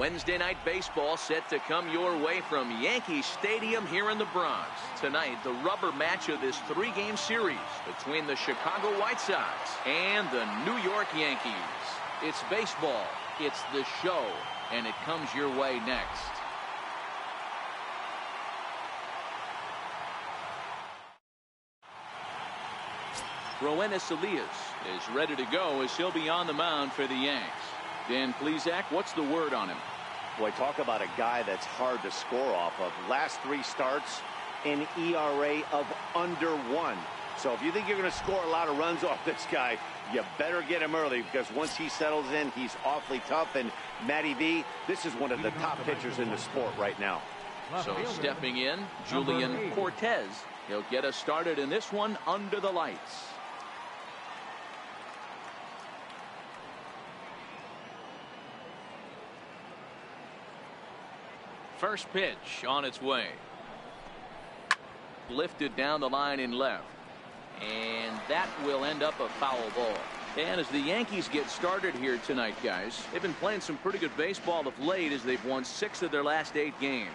Wednesday night baseball set to come your way from Yankee Stadium here in the Bronx. Tonight, the rubber match of this 3-game series between the Chicago White Sox and the New York Yankees. It's baseball, it's the show, and it comes your way next. Roenis Elias is ready to go as he'll be on the mound for the Yanks. Dan Plesac, what's the word on him? Boy, talk about a guy that's hard to score off of. Last 3 starts, an ERA of under 1. So if you think you're going to score a lot of runs off this guy, you better get him early, because once he settles in, he's awfully tough. And Matty V, this is one of the top pitchers in the sport right now. So stepping in, Julian Cortez. He'll get us started in this one under the lights. First pitch on its way. Lifted down the line in left. And that will end up a foul ball. And as the Yankees get started here tonight, guys, they've been playing some pretty good baseball of late as they've won 6 of their last 8 games.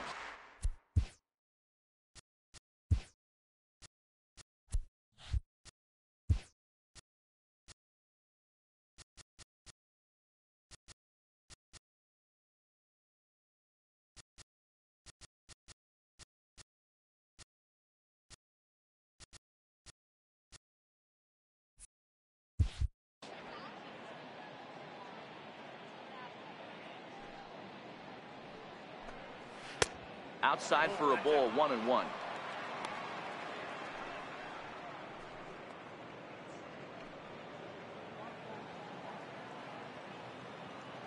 Outside for a ball, 1-1.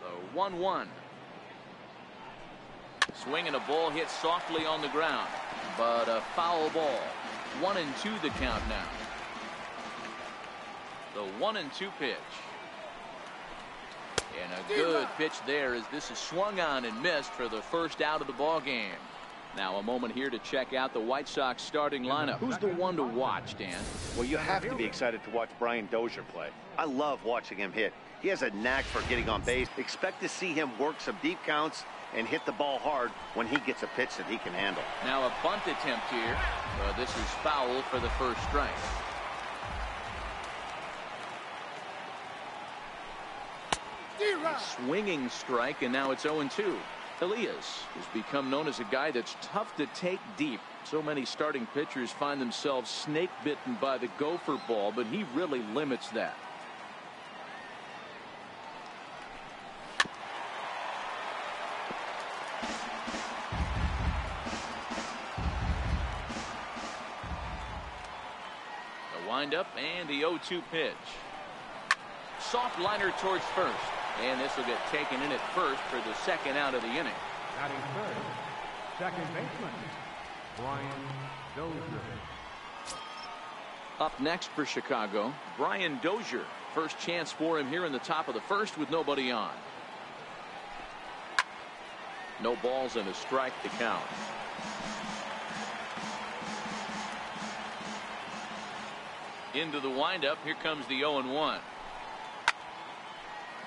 The 1-1. Swinging a ball hit softly on the ground, but a foul ball. 1-2 the count now. The 1-2 pitch. And a good pitch there as this is swung on and missed for the first out of the ball game. Now a moment here to check out the White Sox starting lineup. Who's the one to watch, Dan? Well, you have to be excited to watch Brian Dozier play. I love watching him hit. He has a knack for getting on base. Expect to see him work some deep counts and hit the ball hard when he gets a pitch that he can handle. Now a bunt attempt here. This is foul for the first strike. A swinging strike, and now it's 0-2. Elias has become known as a guy that's tough to take deep. So many starting pitchers find themselves snake bitten by the gopher ball, but he really limits that. The windup and the 0-2 pitch. Soft liner towards first. And this will get taken in at first for the second out of the inning. Batting third, second baseman, Brian Dozier. Up next for Chicago, Brian Dozier. First chance for him here in the top of the first with nobody on. No balls and a strike to count. Into the windup. Here comes the 0-1.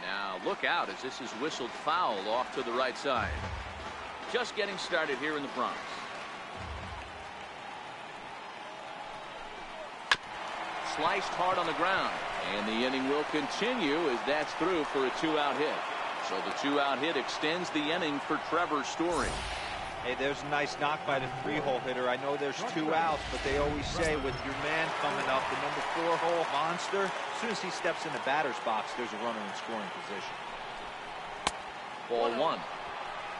Now look out as this is whistled foul off to the right side. Just getting started here in the Bronx. Sliced hard on the ground, and the inning will continue as that's through for a 2-out hit. So the 2-out hit extends the inning for Trevor Story. Hey, there's a nice knock by the 3-hole hitter. I know there's 2 outs, but they always say with your man coming up, the number 4-hole monster, as soon as he steps in the batter's box, there's a runner in scoring position. Ball 1.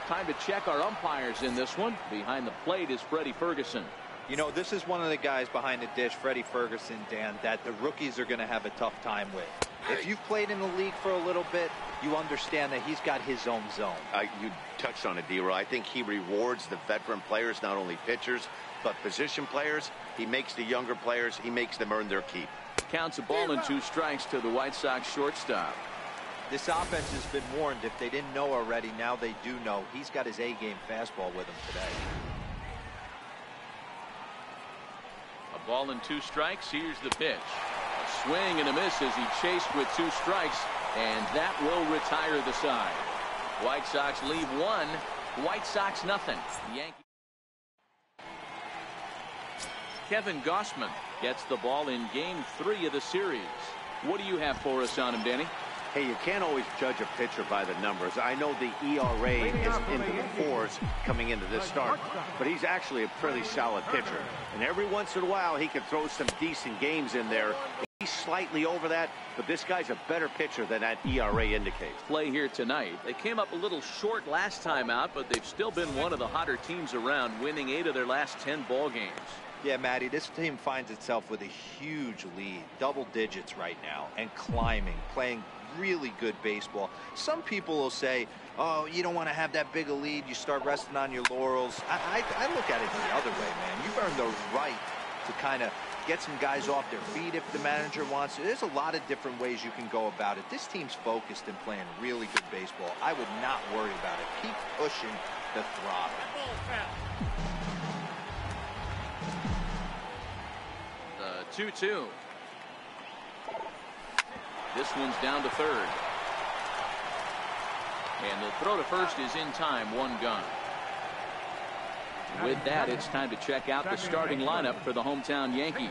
Time to check our umpires in this one. Behind the plate is Freddie Ferguson. You know, this is one of the guys behind the dish, Freddie Ferguson, Dan, that the rookies are going to have a tough time with. If you've played in the league for a little bit, you understand that he's got his own zone. You touched on it, D-Roy. I think he rewards the veteran players, not only pitchers, but position players. He makes the younger players, he makes them earn their keep. Counts a ball and 2 strikes to the White Sox shortstop. This offense has been warned. If they didn't know already, now they do know. He's got his A-game fastball with him today. A ball and 2 strikes. Here's the pitch. A swing and a miss as he chased with 2 strikes, and that will retire the side. White Sox leave 1. White Sox nothing. Yankees. Kevin Gausman gets the ball in game 3 of the series. What do you have for us on him, Danny? Hey, you can't always judge a pitcher by the numbers. I know the ERA is into the 4s coming into this start, but he's actually a pretty solid pitcher. And every once in a while, he can throw some decent games in there. He's slightly over that, but this guy's a better pitcher than that ERA indicates. Play here tonight. They came up a little short last time out, but they've still been one of the hotter teams around, winning 8 of their last 10 ball games. Yeah, Matty, this team finds itself with a huge lead, double digits right now, and climbing, playing really good baseball. Some people will say, oh, you don't want to have that big a lead, you start resting on your laurels. I look at it the other way, man. You've earned the right to kind of get some guys off their feet if the manager wants to. There's a lot of different ways you can go about it. This team's focused and playing really good baseball. I would not worry about it. Keep pushing the throttle. The 2-2. This one's down to third. And the throw to first is in time, 1 gone. With that, it's time to check out the starting lineup for the hometown Yankees.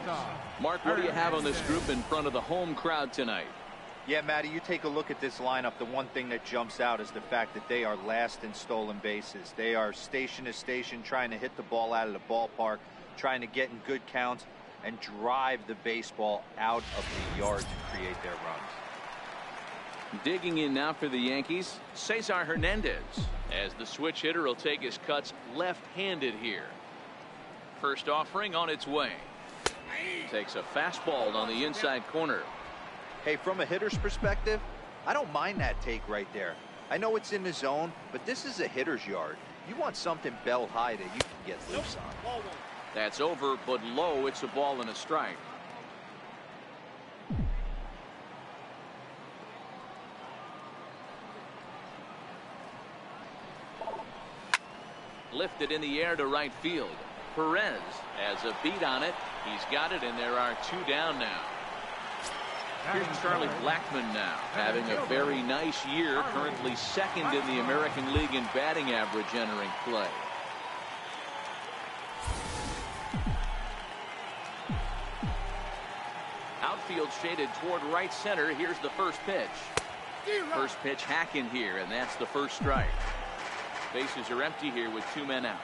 Mark, what do you have on this group in front of the home crowd tonight? Yeah, Matty, you take a look at this lineup. The one thing that jumps out is the fact that they are last in stolen bases. They are station to station trying to hit the ball out of the ballpark, trying to get in good counts and drive the baseball out of the yard to create their runs. Digging in now for the Yankees, Cesar Hernandez, as the switch hitter will take his cuts left-handed here. First offering on its way. Takes a fastball on the inside corner. Hey, from a hitter's perspective, I don't mind that take right there. I know it's in the zone, but this is a hitter's yard. You want something bell high that you can get loose on. That's over, but low. It's a ball and a strike. Lifted in the air to right field. Perez has a beat on it. He's got it, and there are 2 down now. Here's Charlie Blackmon now, having a very nice year, currently 2nd in the American League in batting average entering play. Outfield shaded toward right center. Here's the first pitch. First pitch hack in here, and that's the first strike. Bases are empty here with 2 men out.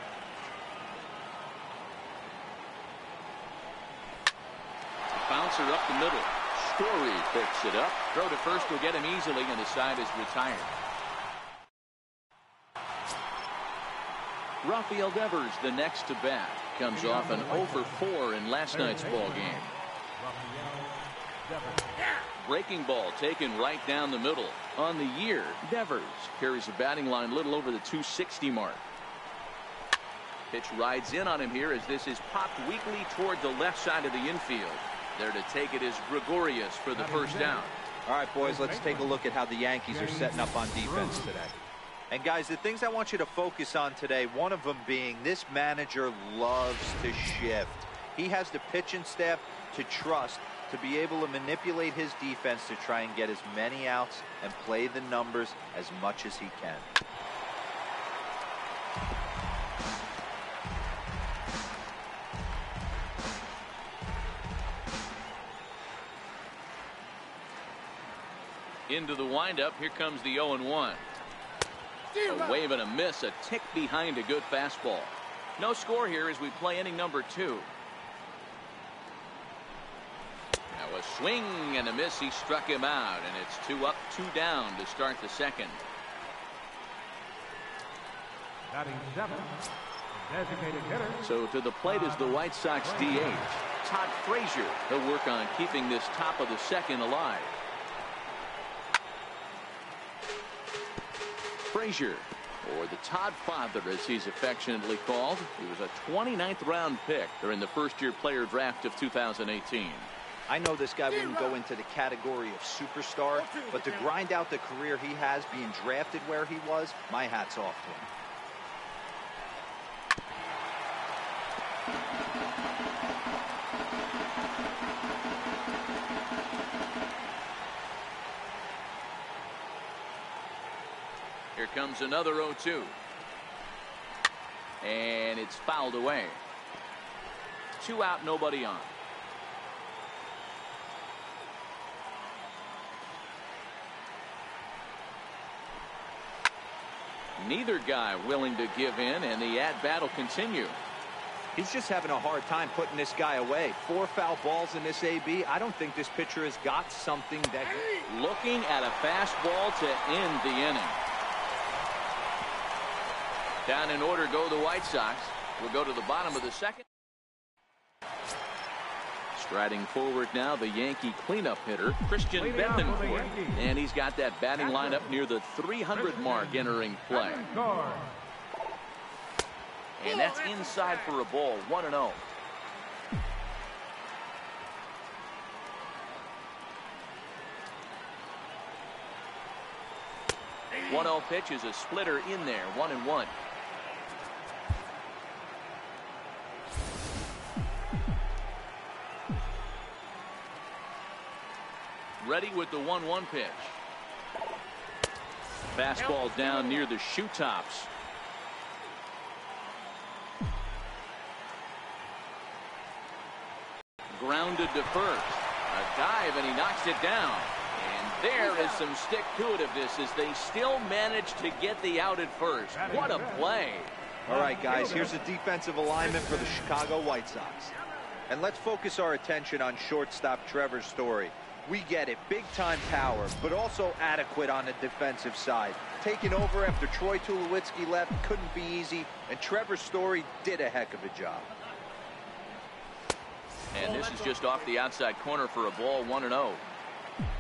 Bouncer up the middle. Story picks it up. Throw to first will get him easily, and the side is retired. Rafael Devers, the next to bat, comes off an 0-for-4 in last night's ball game. Breaking ball taken right down the middle. On the year, Devers carries a batting line a little over the 260 mark. Pitch rides in on him here as this is popped weakly toward the left side of the infield. There to take it is Gregorius for the first down. All right, boys, let's take a look at how the Yankees are setting up on defense today. And guys, the things I want you to focus on today, one of them being this manager loves to shift. He has the pitching staff to trust to be able to manipulate his defense to try and get as many outs and play the numbers as much as he can. Into the windup. Here comes the 0-1. A wave and a miss, a tick behind a good fastball. No score here as we play inning number 2. Now a swing and a miss. He struck him out, and it's 2 up, 2 down to start the second. Batting 7, designated hitter. So to the plate is the White Sox DH. Todd Frazier. He'll work on keeping this top of the second alive. Frazier, or the Todd Father as he's affectionately called. He was a 29th round pick during the first-year player draft of 2018. I know this guy wouldn't go into the category of superstar, but to grind out the career he has being drafted where he was, my hat's off to him. Here comes another 0-2. And it's fouled away. 2 out, nobody on. Neither guy willing to give in, and the at-bat will continue. He's just having a hard time putting this guy away. 4 foul balls in this AB. I don't think this pitcher has got something that... Looking at a fastball to end the inning. Down in order go the White Sox. We'll go to the bottom of the second. Striding forward now, the Yankee cleanup hitter, Christian Bethencourt. And he's got that batting lineup near the 300 mark entering play. And that's inside for a ball, 1-0. One 1-0 pitch is a splitter in there, 1-1. Ready with the 1-1 pitch. Fastball down near the shoe tops. Grounded to first. A dive, and he knocks it down. And there is some stick-to-itiveness as they still manage to get the out at first. What a play. All right, guys, here's the defensive alignment for the Chicago White Sox. And let's focus our attention on shortstop Trevor Story. We get it, big-time power, but also adequate on the defensive side. Taking over after Troy Tulowitzki left couldn't be easy, and Trevor Story did a heck of a job. And this is just off the outside corner for a ball, 1-0.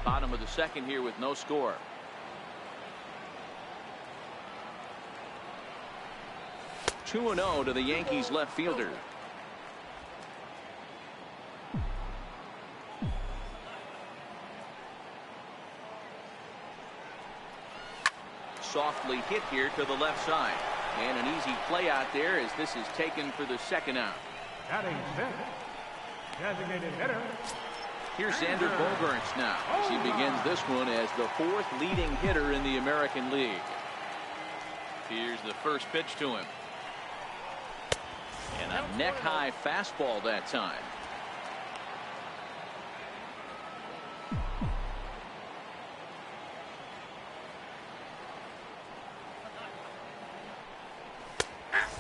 Bottom of the second here with no score. Two 2-0 to the Yankees left fielder. Softly hit here to the left side. And an easy play out there as this is taken for the second out. Batting fifth, designated hitter. Here's Xander Bogaerts now as he begins this one as the 4th leading hitter in the American League. Here's the first pitch to him. And a neck-high fastball that time.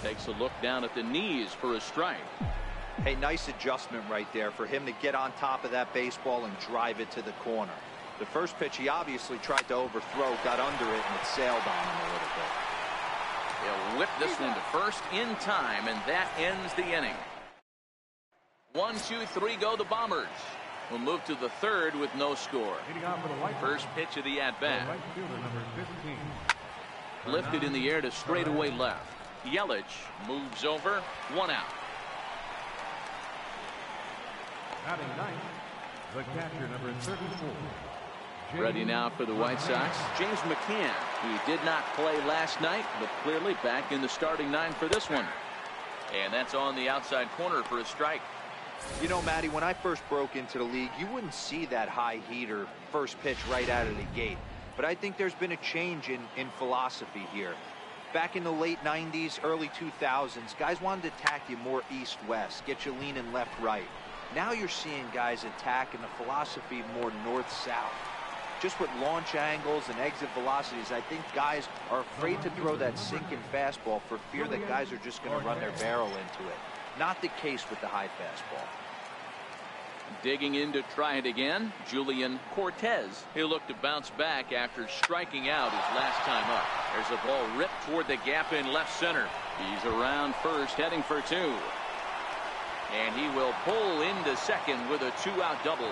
Takes a look down at the knees for a strike. Hey, nice adjustment right there for him to get on top of that baseball and drive it to the corner. The first pitch he obviously tried to overthrow, got under it, and it sailed on him a little bit. He'll whip this one to first in time, and that ends the inning. 1, 2, 3 go the Bombers. We'll move to the third with no score. First pitch of the at-bat. Lifted in the air to straightaway left. Yelich moves over, 1 out. Batting ninth, the catcher, number 34. Ready now for the White Sox, James Mccann. He did not play last night, but clearly back in the starting 9 for this one. And that's on the outside corner for a strike. You know, Matty, when I first broke into the league, you wouldn't see that high heater first pitch right out of the gate. But I think there's been a change in philosophy here. Back in the late 90s, early 2000s, guys wanted to attack you more east-west, get you leaning left-right. Now you're seeing guys attack in the philosophy more north-south. Just with launch angles and exit velocities, I think guys are afraid to throw that sinking fastball for fear that guys are just going to run their barrel into it. Not the case with the high fastball. Digging in to try it again, Julian Cortez. He'll look to bounce back after striking out his last time up. There's a ball ripped toward the gap in left center. He's around first, heading for 2. And he will pull into second with a 2-out double.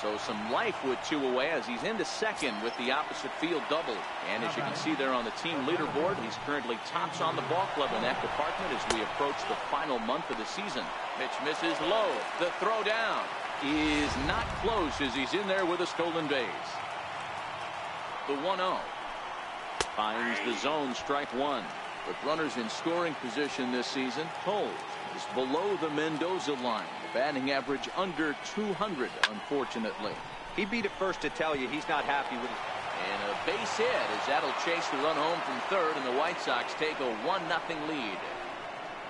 So some life with 2 away as he's into second with the opposite field double. And as you can see there on the team leaderboard, he's currently tops on the ball club in that department as we approach the final month of the season. Pitch misses low. The throw down is not close as he's in there with a stolen base. The 1-0 finds the zone, strike 1. With runners in scoring position this season, Cole is below the Mendoza line. The batting average under 200, unfortunately. He'd be the first to tell you he's not happy with And a base hit as that'll chase the run home from third, and the White Sox take a 1-0 lead.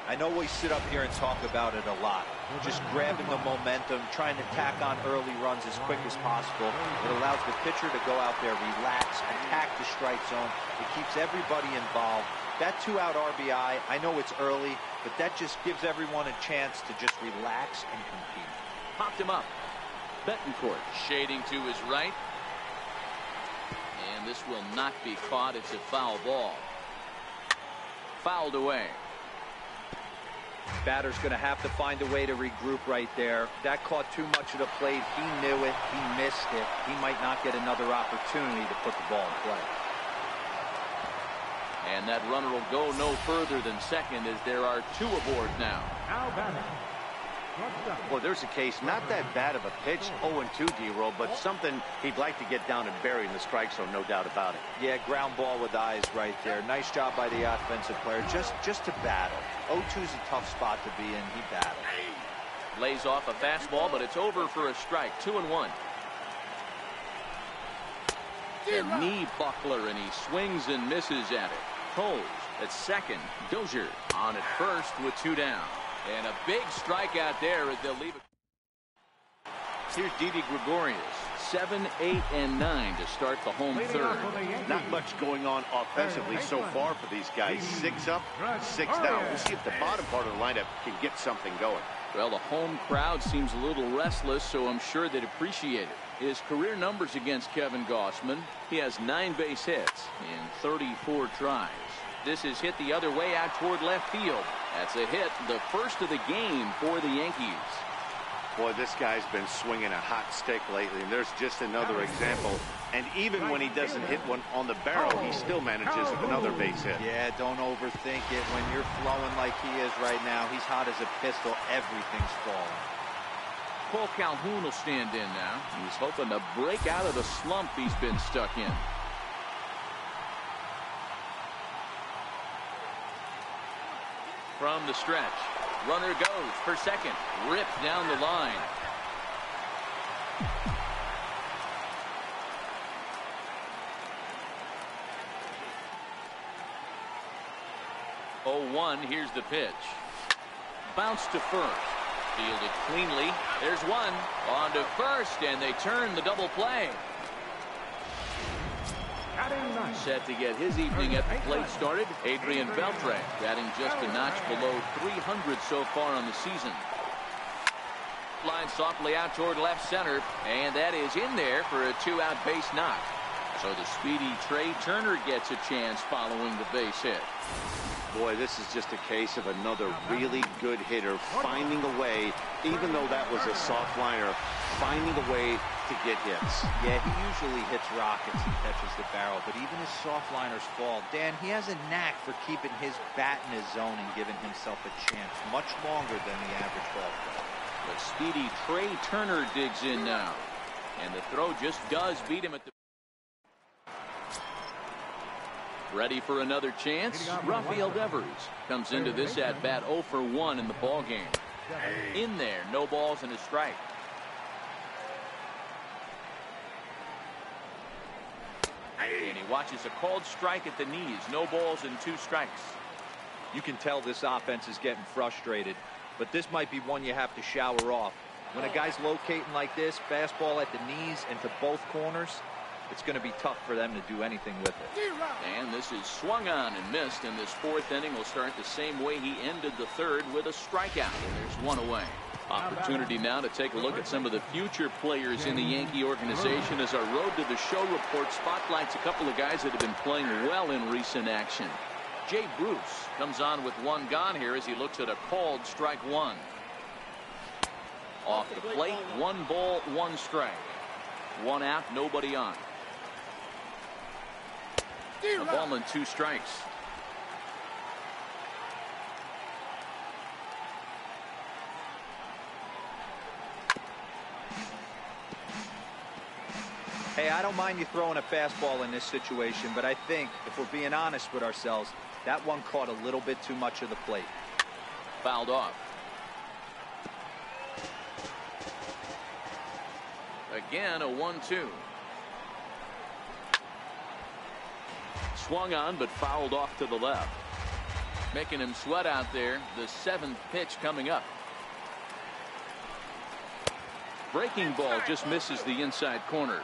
I know we sit up here and talk about it a lot. Just grabbing the momentum, trying to tack on early runs as quick as possible. It allows the pitcher to go out there, relax, attack the strike zone. It keeps everybody involved. That 2-out RBI, I know it's early, but that just gives everyone a chance to just relax and compete. Popped him up. Betancourt shading to his right. And this will not be caught. It's a foul ball. Fouled away. Batter's going to have to find a way to regroup right there. That caught too much of the plate. He knew it. He missed it. He might not get another opportunity to put the ball in play. And that runner will go no further than second as there are 2 aboard now. Now batting. Well, there's a case, not that bad of a pitch, 0-2 D-roll, but something he'd like to get down and bury in the strike zone, no doubt about it. Yeah, ground ball with eyes right there. Nice job by the offensive player, just to battle. 0-2's a tough spot to be in. He battled. Lays off a fastball, but it's over for a strike. 2-1. A knee buckler, and he swings and misses at it. Coles at second. Dozier on at first with 2 down. And a big strikeout there as they'll leave it. Here's Didi Gregorius. 7, 8, and 9 to start the home third. Not much going on offensively so far for these guys. 6 up, 6 down. We'll see if the bottom part of the lineup can get something going. Well, the home crowd seems a little restless, so I'm sure they'd appreciate it. His career numbers against Kevin Gausman: he has 9 base hits in 34 tries. This is hit the other way out toward left field. That's a hit, the first of the game for the Yankees. Boy, this guy's been swinging a hot stick lately, and there's just another example. And even when he doesn't hit one on the barrel, he still manages another base hit. Yeah, don't overthink it. When you're flowing like he is right now, he's hot as a pistol. Everything's falling. Paul Calhoun will stand in now. He's hoping to break out of the slump he's been stuck in. From the stretch, runner goes for second, ripped down the line. Oh, 1, here's the pitch. Bounce to first, fielded cleanly. There's one on to first, and they turn the double play. Set to get his evening at the plate started, Adrian Beltre, batting just a notch below 300 so far on the season. Line softly out toward left center, and that is in there for a 2-out base knock. So the speedy Trey Turner gets a chance following the base hit. Boy, this is just a case of another really good hitter finding a way, even though that was a soft liner, finding a way to get hits. Yeah, he usually hits rockets and catches the barrel, but even his soft liners fall. Dan, he has a knack for keeping his bat in his zone and giving himself a chance much longer than the average ball player. But speedy Trey Turner digs in now, and the throw just does beat him at the... Ready for another chance? Rafael Devers comes into this at bat 0 for 1 in the ball game. In there, no balls and a strike. And he watches a called strike at the knees. No balls and 2 strikes. You can tell this offense is getting frustrated, but this might be one you have to shower off. When a guy's locating like this, fastball at the knees and to both corners, it's going to be tough for them to do anything with it. And this is swung on and missed, and this 4th inning will start the same way he ended the 3rd, with a strikeout. And there's 1 away. Opportunity now to take a look at some of the future players in the Yankee organization as our Road to the Show report spotlights a couple of guys that have been playing well in recent action. Jay Bruce comes on with 1 gone here as he looks at a called strike 1. Off the plate, 1 ball, 1 strike. 1 out, nobody on. A ball and 2 strikes. Hey, I don't mind you throwing a fastball in this situation, but I think, if we're being honest with ourselves, that one caught a little bit too much of the plate. Fouled off. Again, a 1-2. Swung on but fouled off to the left. Making him sweat out there. The 7th pitch coming up. Breaking ball just misses the inside corner.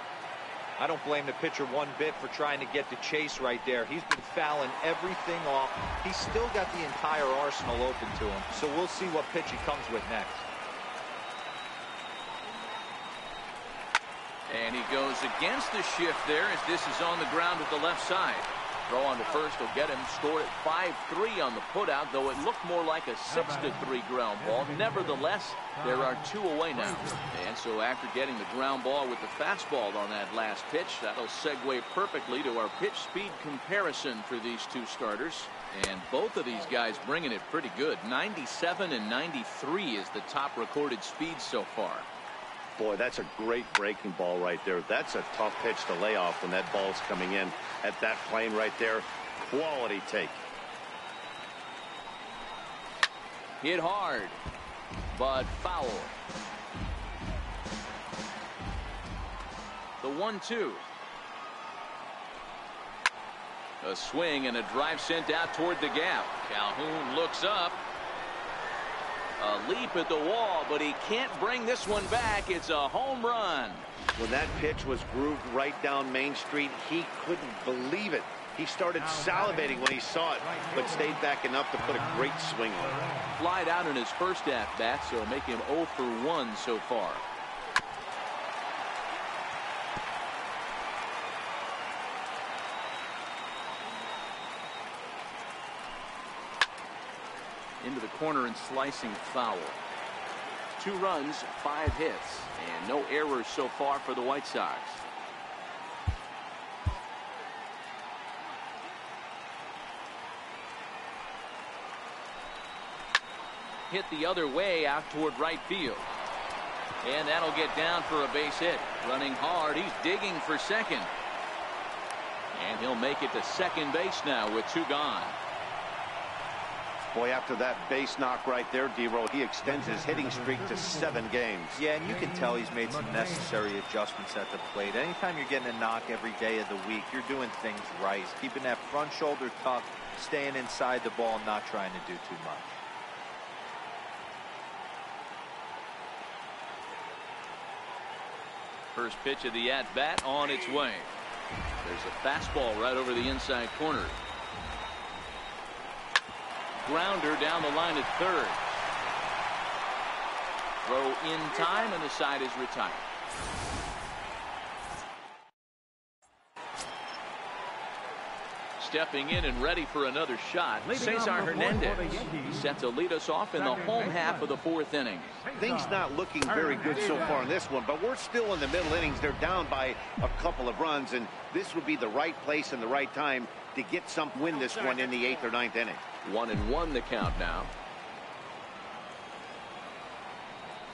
I don't blame the pitcher one bit for trying to get the chase right there. He's been fouling everything off. He's still got the entire arsenal open to him. So we'll see what pitch he comes with next. And he goes against the shift there as this is on the ground at the left side. Throw on to first will get him. Scored at 5-3 on the putout, though it looked more like a 6-3 ground ball. Nevertheless, there are 2 away now. And so after getting the ground ball with the fastball on that last pitch, that'll segue perfectly to our pitch speed comparison for these 2 starters. And both of these guys bringing it pretty good. 97 and 93 is the top recorded speed so far. Boy, that's a great breaking ball right there. That's a tough pitch to lay off when that ball's coming in at that plane right there. Quality take. Hit hard, but foul. The 1-2. A swing and a drive sent out toward the gap. Calhoun looks up. A leap at the wall, but he can't bring this one back. It's a home run. When that pitch was grooved right down Main Street, he couldn't believe it. He started salivating when he saw it, but stayed back enough to put a great swing on it. Flied out in his first at-bat, so make him 0 for 1 so far. Into the corner and slicing foul. 2 runs, 5 hits, and no errors so far for the White Sox. Hit the other way out toward right field. And that'll get down for a base hit. Running hard, he's digging for second. And he'll make it to second base now with 2 gone. Boy, after that base knock right there, D-Roll, he extends his hitting streak to 7 games. Yeah, and you can tell he's made some necessary adjustments at the plate. Anytime you're getting a knock every day of the week, you're doing things right. He's keeping that front shoulder tucked, staying inside the ball, not trying to do too much. First pitch of the at-bat on its way. There's a fastball right over the inside corner. Grounder down the line at third. Throw in time, and the side is retired. Stepping in and ready for another shot, Cesar Hernandez. He's set to lead us off in the home half of the 4th inning. Things not looking very good so far in this one, but we're still in the middle innings. They're down by a couple of runs, and this would be the right place and the right time to get some win this one in the 8th or 9th inning. 1-1 the count now.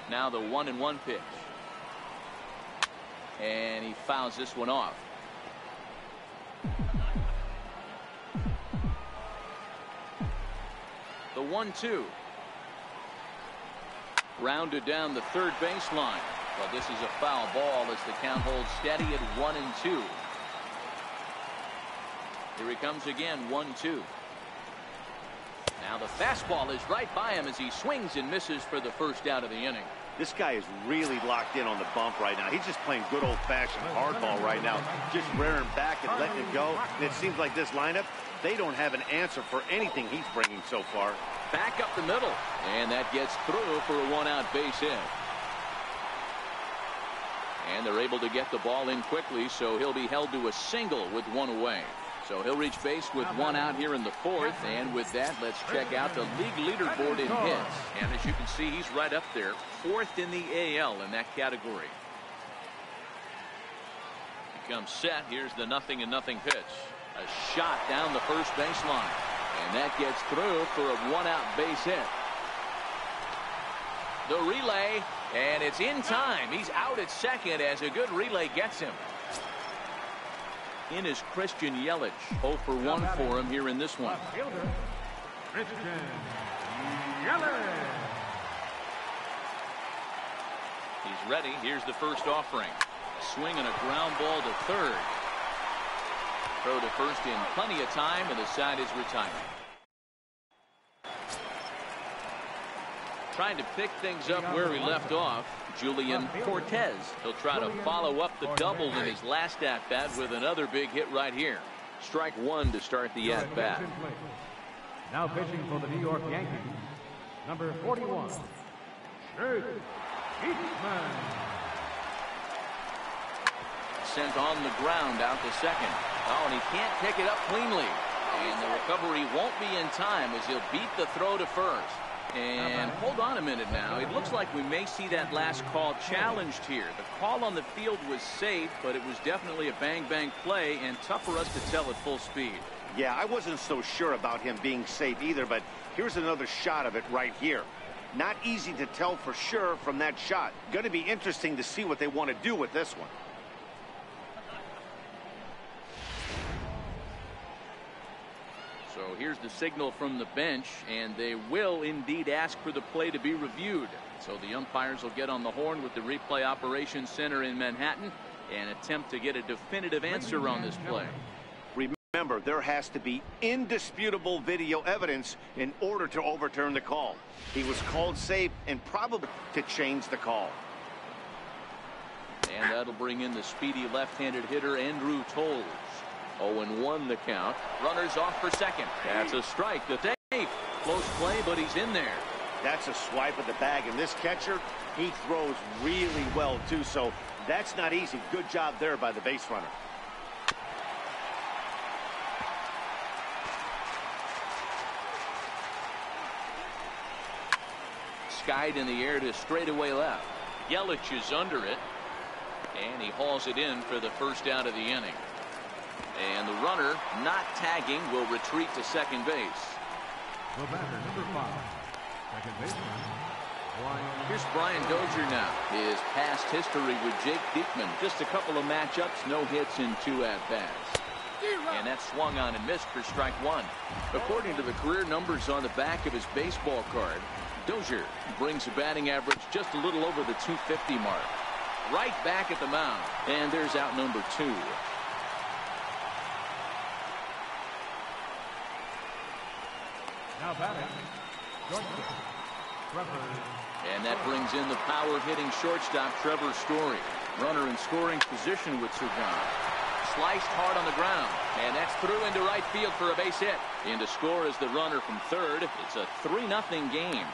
Now the 1-1 pitch. And he fouls this one off. The 1-2. Rounded down the third baseline. But this is a foul ball as the count holds steady at 1-2. Here he comes again, 1-2. Now the fastball is right by him as he swings and misses for the first out of the inning. This guy is really locked in on the bump right now. He's just playing good old-fashioned hardball right now, just rearing back and letting it go. And it seems like this lineup, they don't have an answer for anything he's bringing so far. Back up the middle, and that gets through for a 1-out base hit. And they're able to get the ball in quickly, so he'll be held to a single with 1 away. So he'll reach base with 1 out here in the 4th, and with that, let's check out the league leaderboard in hits. And as you can see, he's right up there, 4th in the AL in that category. He comes set. Here's the 0-0 pitch. A shot down the first baseline, and that gets through for a 1-out base hit. The relay, and it's in time. He's out at second as a good relay gets him. In is Christian Yelich. 0 for 1 for him here in this one. Christian Yelich. He's ready. Here's the first offering. A swing and a ground ball to third. Throw to first in plenty of time, and the side is retired. Trying to pick things up where he left off, Julian Cortez. He'll try to follow up the double in his last at-bat with another big hit right here. Strike one to start the at-bat. Now pitching for the New York Yankees, number 41, Mccann. Sent on the ground out to second. Oh, and he can't pick it up cleanly. And the recovery won't be in time as he'll beat the throw to first. And hold on a minute now. It looks like we may see that last call challenged here. The call on the field was safe, but it was definitely a bang-bang play and tough for us to tell at full speed. Yeah, I wasn't so sure about him being safe either, but here's another shot of it right here. Not easy to tell for sure from that shot. Going to be interesting to see what they want to do with this one. So here's the signal from the bench, and they will indeed ask for the play to be reviewed. So the umpires will get on the horn with the replay operations center in Manhattan and attempt to get a definitive answer on this play. Remember, there has to be indisputable video evidence in order to overturn the call. He was called safe and probably to change the call. And that'll bring in the speedy left-handed hitter Andrew Toles. 0-1 the count. Runners off for second. That's a strike. The safe. Close play, but he's in there. That's a swipe at the bag, and this catcher, he throws really well too, so that's not easy. Good job there by the base runner. Skied in the air to straightaway left. Yelich is under it, and he hauls it in for the first out of the inning. And the runner, not tagging, will retreat to second base. The batter, number 5, second baseman, Here's Brian Dozier now. His past history with Jake Diekman. Just a couple of matchups, no hits in 2 at-bats. And that swung on and missed for strike one. According to the career numbers on the back of his baseball card, Dozier brings a batting average just a little over the 250 mark. Right back at the mound. And there's out number 2. now batting, shortstop, Trevor. And that brings in the power-hitting shortstop, Trevor Story. Runner in scoring position with Surgan. Sliced hard on the ground, and that's through into right field for a base hit. In to score is the runner from third. It's a 3-0 game.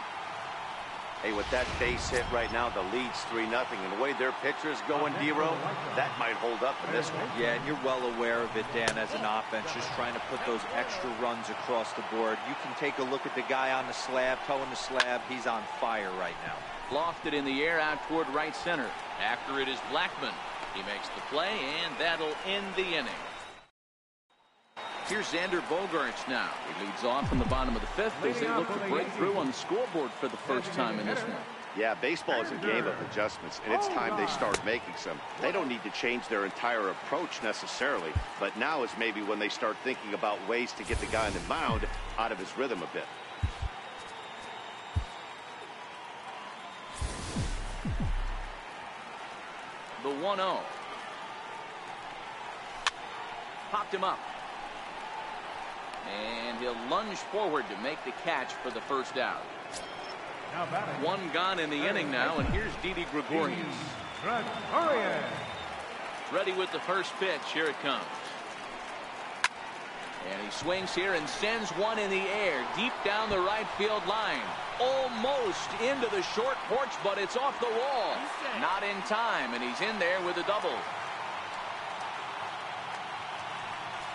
Hey, with that base hit right now, the lead's 3-0, and the way their pitcher's going, D-Row, that might hold up in this one. Yeah, and you're well aware of it, Dan, as an offense, just trying to put those extra runs across the board. You can take a look at the guy on the slab, towing the slab. He's on fire right now. Lofted in the air out toward right center. After it is Blackmon. He makes the play, and that'll end the inning. Here's Xander Bogaerts now. He leads off in the bottom of the 5th as they look to break through on the scoreboard for the first time in this one. Yeah, baseball is a game of adjustments, and it's time they start making some. They don't need to change their entire approach necessarily, but now is maybe when they start thinking about ways to get the guy on the mound out of his rhythm a bit. The 1-0. Popped him up. And he'll lunge forward to make the catch for the first out. One gone in the inning now, and here's Didi Gregorius. Ready with the first pitch. Here it comes. And he swings here and sends one in the air deep down the right field line. Almost into the short porch, but it's off the wall. Not in time, and he's in there with a double.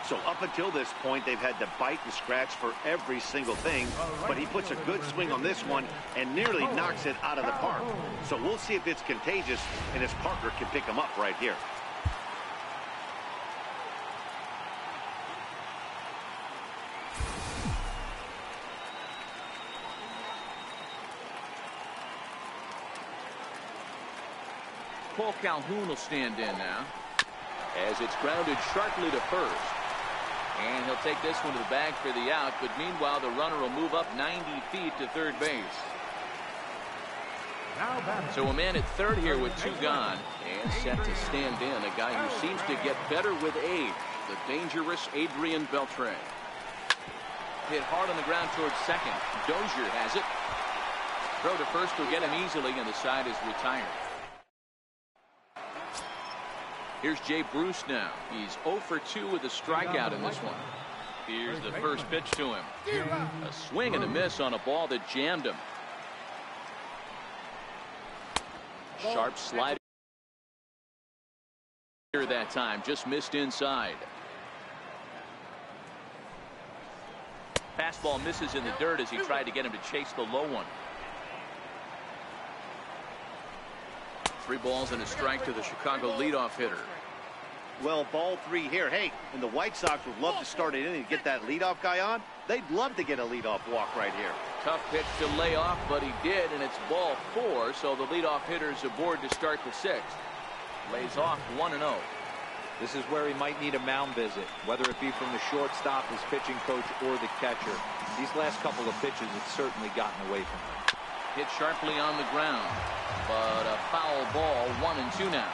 So up until this point, they've had to bite and scratch for every single thing, but he puts a good swing on this one and nearly knocks it out of the park. So we'll see if it's contagious and his partner can pick him up right here. Paul Calhoun will stand in now as it's grounded sharply to first. And he'll take this one to the bag for the out, but meanwhile the runner will move up 90 feet to third base. So a man at third here with 2 gone and set to stand in, a guy who seems to get better with age. the dangerous Adrian Beltre. Hit hard on the ground towards second. Dozier has it. Throw to first will get him easily, and the side is retired. Here's Jay Bruce now. He's 0 for 2 with a strikeout in this one. Here's the first pitch to him. A swing and a miss on a ball that jammed him. Sharp slider that time, just missed inside. Fastball misses in the dirt as he tried to get him to chase the low one. 3 balls and a strike to the Chicago leadoff hitter. Well, ball 3 here. Hey, and the White Sox would love to start it in and get that leadoff guy on. They'd love to get a leadoff walk right here. Tough pitch to lay off, but he did, and it's ball 4, so the leadoff hitter's aboard to start the 6th. Lays off 1-0. This is where he might need a mound visit, whether it be from the shortstop, his pitching coach, or the catcher. These last couple of pitches have certainly gotten away from him. Hit sharply on the ground, but a foul ball, 1-2 now.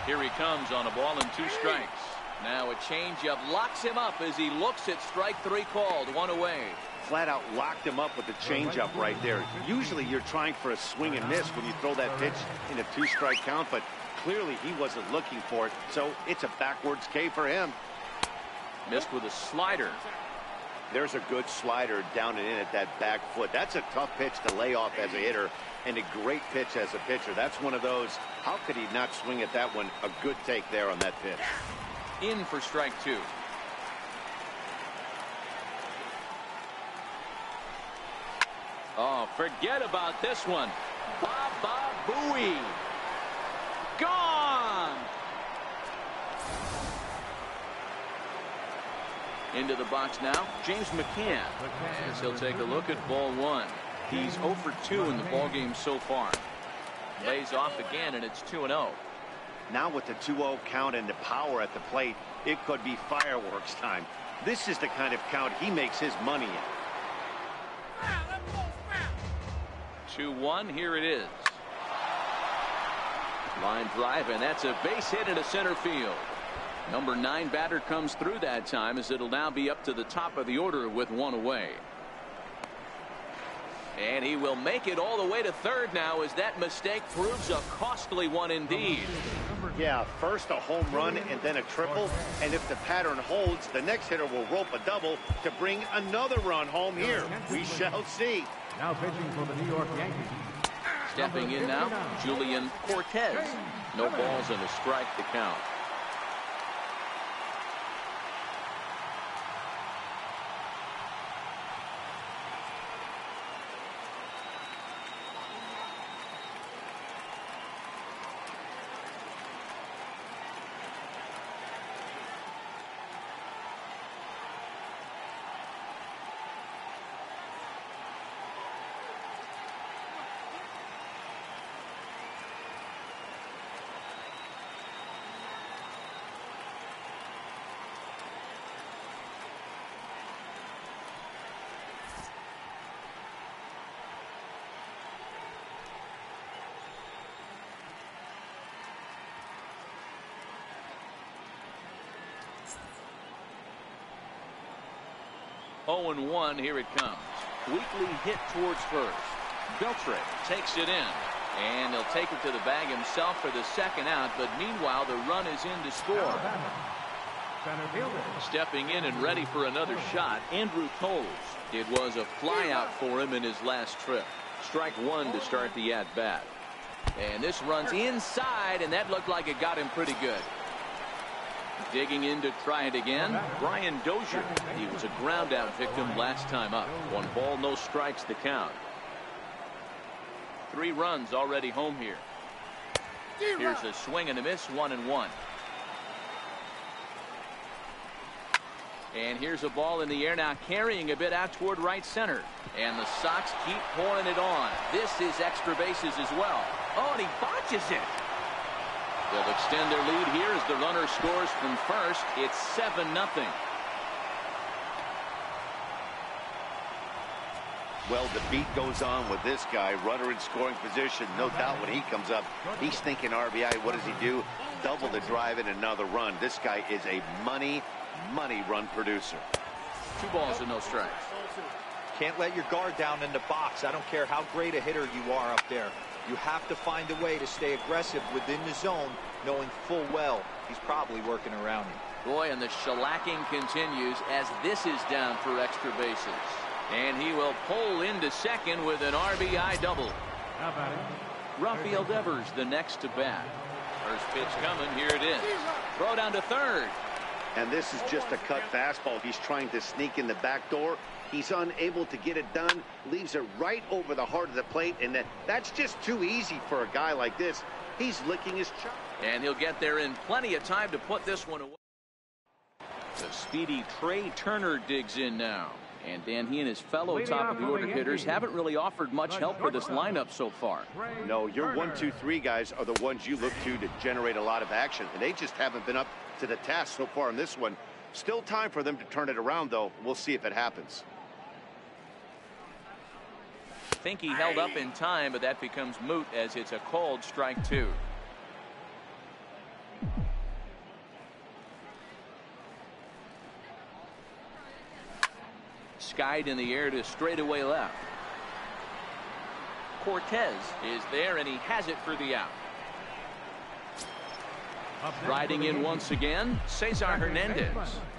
Here he comes on a ball and 2 strikes. Now a changeup locks him up as he looks at strike 3 called, 1 away. Flat out locked him up with the changeup right there. Usually you're trying for a swing and miss when you throw that pitch in a 2-strike count, but clearly he wasn't looking for it, so it's a backwards K for him. Missed with a slider. There's a good slider down and in at that back foot. That's a tough pitch to lay off as a hitter, and a great pitch as a pitcher. That's one of those, how could he not swing at that one? A good take there on that pitch. In for strike 2. Oh, forget about this one. Baba Booey. Gone. Into the box now, James Mccann. As he'll take a look at ball 1. He's 0 for 2 in the ballgame so far. Lays off again, and it's 2-0. Now with the 2-0 count and the power at the plate, it could be fireworks time. This is the kind of count he makes his money in. 2-1, here it is. Line drive, and that's a base hit into center field. Number 9 batter comes through that time, as it'll now be up to the top of the order with 1 away. And he will make it all the way to third now, as that mistake proves a costly one indeed. Yeah, first a home run and then a triple, and if the pattern holds, the next hitter will rope a double to bring another run home here. We shall see. Now pitching for the New York Yankees. Stepping in now, Julian Cortez. No balls and a strike to count. Oh, 0-1, here it comes. Weakly hit towards first. Beltre takes it in, and he'll take it to the bag himself for the second out, but meanwhile the run is in to score. Stepping in and ready for another shot, Andrew Toles. It was a fly out for him in his last trip. Strike 1 to start the at-bat. And this runs inside, and that looked like it got him pretty good. Digging in to try it again, Brian Dozier. He was a ground out victim last time up. 1 ball, no strikes to count. 3 runs already home here. Here's a swing and a miss, 1-1. And here's a ball in the air now, carrying a bit out toward right center. And the Sox keep pouring it on. This is extra bases as well. Oh, and he botches it. They'll extend their lead here as the runner scores from first. It's 7-0. Well, the beat goes on with this guy. Runner in scoring position. No doubt when he comes up, he's thinking RBI. What does he do? double to drive in another run. This guy is a money run producer. 2 balls and no strikes. Can't let your guard down in the box. I don't care how great a hitter you are up there. You have to find a way to stay aggressive within the zone, knowing full well he's probably working around you. Boy, and the shellacking continues as this is down for extra bases. And he will pull into second with an RBI double. Now batting, Rafael Devers, the next to bat. First pitch coming. Here it is. Throw down to third. And this is just a cut fastball. He's trying to sneak in the back door. He's unable to get it done. Leaves it right over the heart of the plate. And that's just too easy for a guy like this. He's licking his chop. And he'll get there in plenty of time to put this one away. The speedy Trey Turner digs in now. And Dan, he and his fellow top-of-the-order hitters haven't really offered much help for this lineup so far. No, your 1, 2, 3 guys are the ones you look to generate a lot of action. And they just haven't been up to the task so far in this one. Still time for them to turn it around, though. We'll see if it happens. I think he held up in time, but that becomes moot as it's a called strike 2. Skied in the air to straightaway left. Cortez is there, and he has it for the out. Riding in once again, Cesar Hernandez.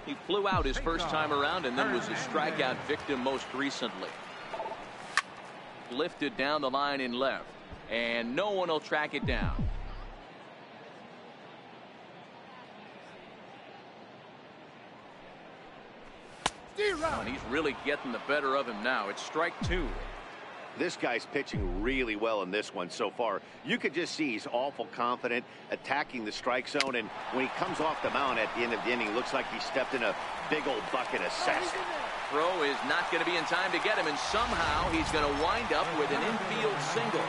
He flew out his first time around and then was a strikeout victim most recently. Lifted down the line in left, and no one will track it down. And he's really getting the better of him now. It's strike 2. This guy's pitching really well in this one so far. You could just see he's awful confident attacking the strike zone, and when he comes off the mound at the end of the inning, looks like he stepped in a big old bucket of cess. Throw is not going to be in time to get him, and somehow he's going to wind up with an infield single.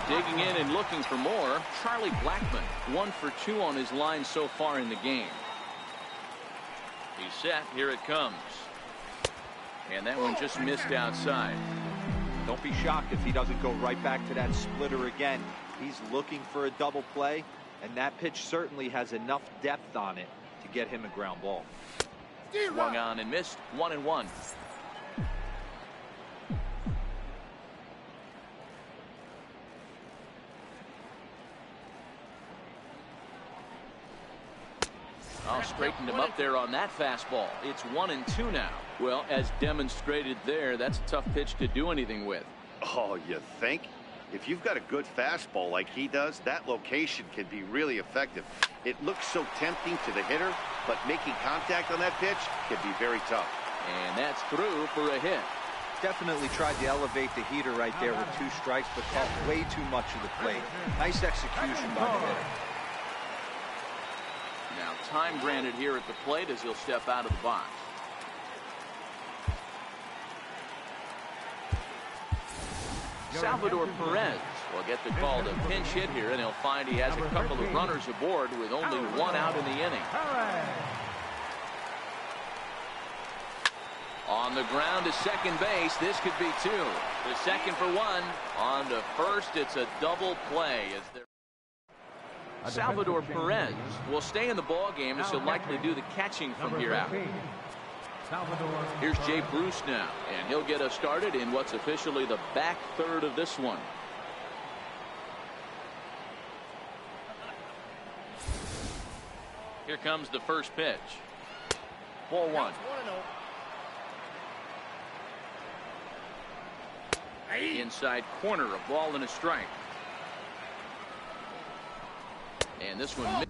Digging in and looking for more, Charlie Blackmon, 1 for 2 on his line so far in the game. He's set. Here it comes. And that one just missed outside. Don't be shocked if he doesn't go right back to that splitter again. He's looking for a double play, and that pitch certainly has enough depth on it to get him a ground ball. Swung on and missed. 1-1. Straightened him up there on that fastball. It's 1-2 now. Well, as demonstrated there, that's a tough pitch to do anything with. Oh, you think? If you've got a good fastball like he does, that location can be really effective. It looks so tempting to the hitter, but making contact on that pitch can be very tough. And that's through for a hit. Definitely tried to elevate the heater right there with 2 strikes, but caught way too much of the plate. Nice execution by the hitter. Now time granted here at the plate as he'll step out of the box. Salvador Perez will get the call to pinch hit here, and he'll find he has a couple of runners aboard with only 1 out in the inning. On the ground to second base. This could be 2. The second for 1. On to first. It's a double play as they're Salvador Perez will stay in the ball game as he'll likely do the catching from here out. Here's Jay Bruce now, and he'll get us started in what's officially the back third of this one. Here comes the first pitch. Ball 1. Inside corner, a ball and a strike. And this one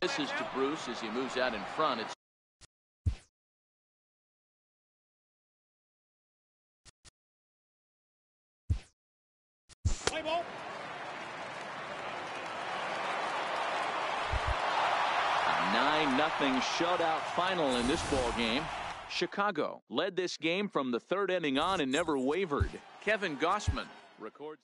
misses to Bruce as he moves out in front. It's play ball. A 9-0 shutout final in this ball game. Chicago led this game from the 3rd inning on and never wavered. Kevin Gossman records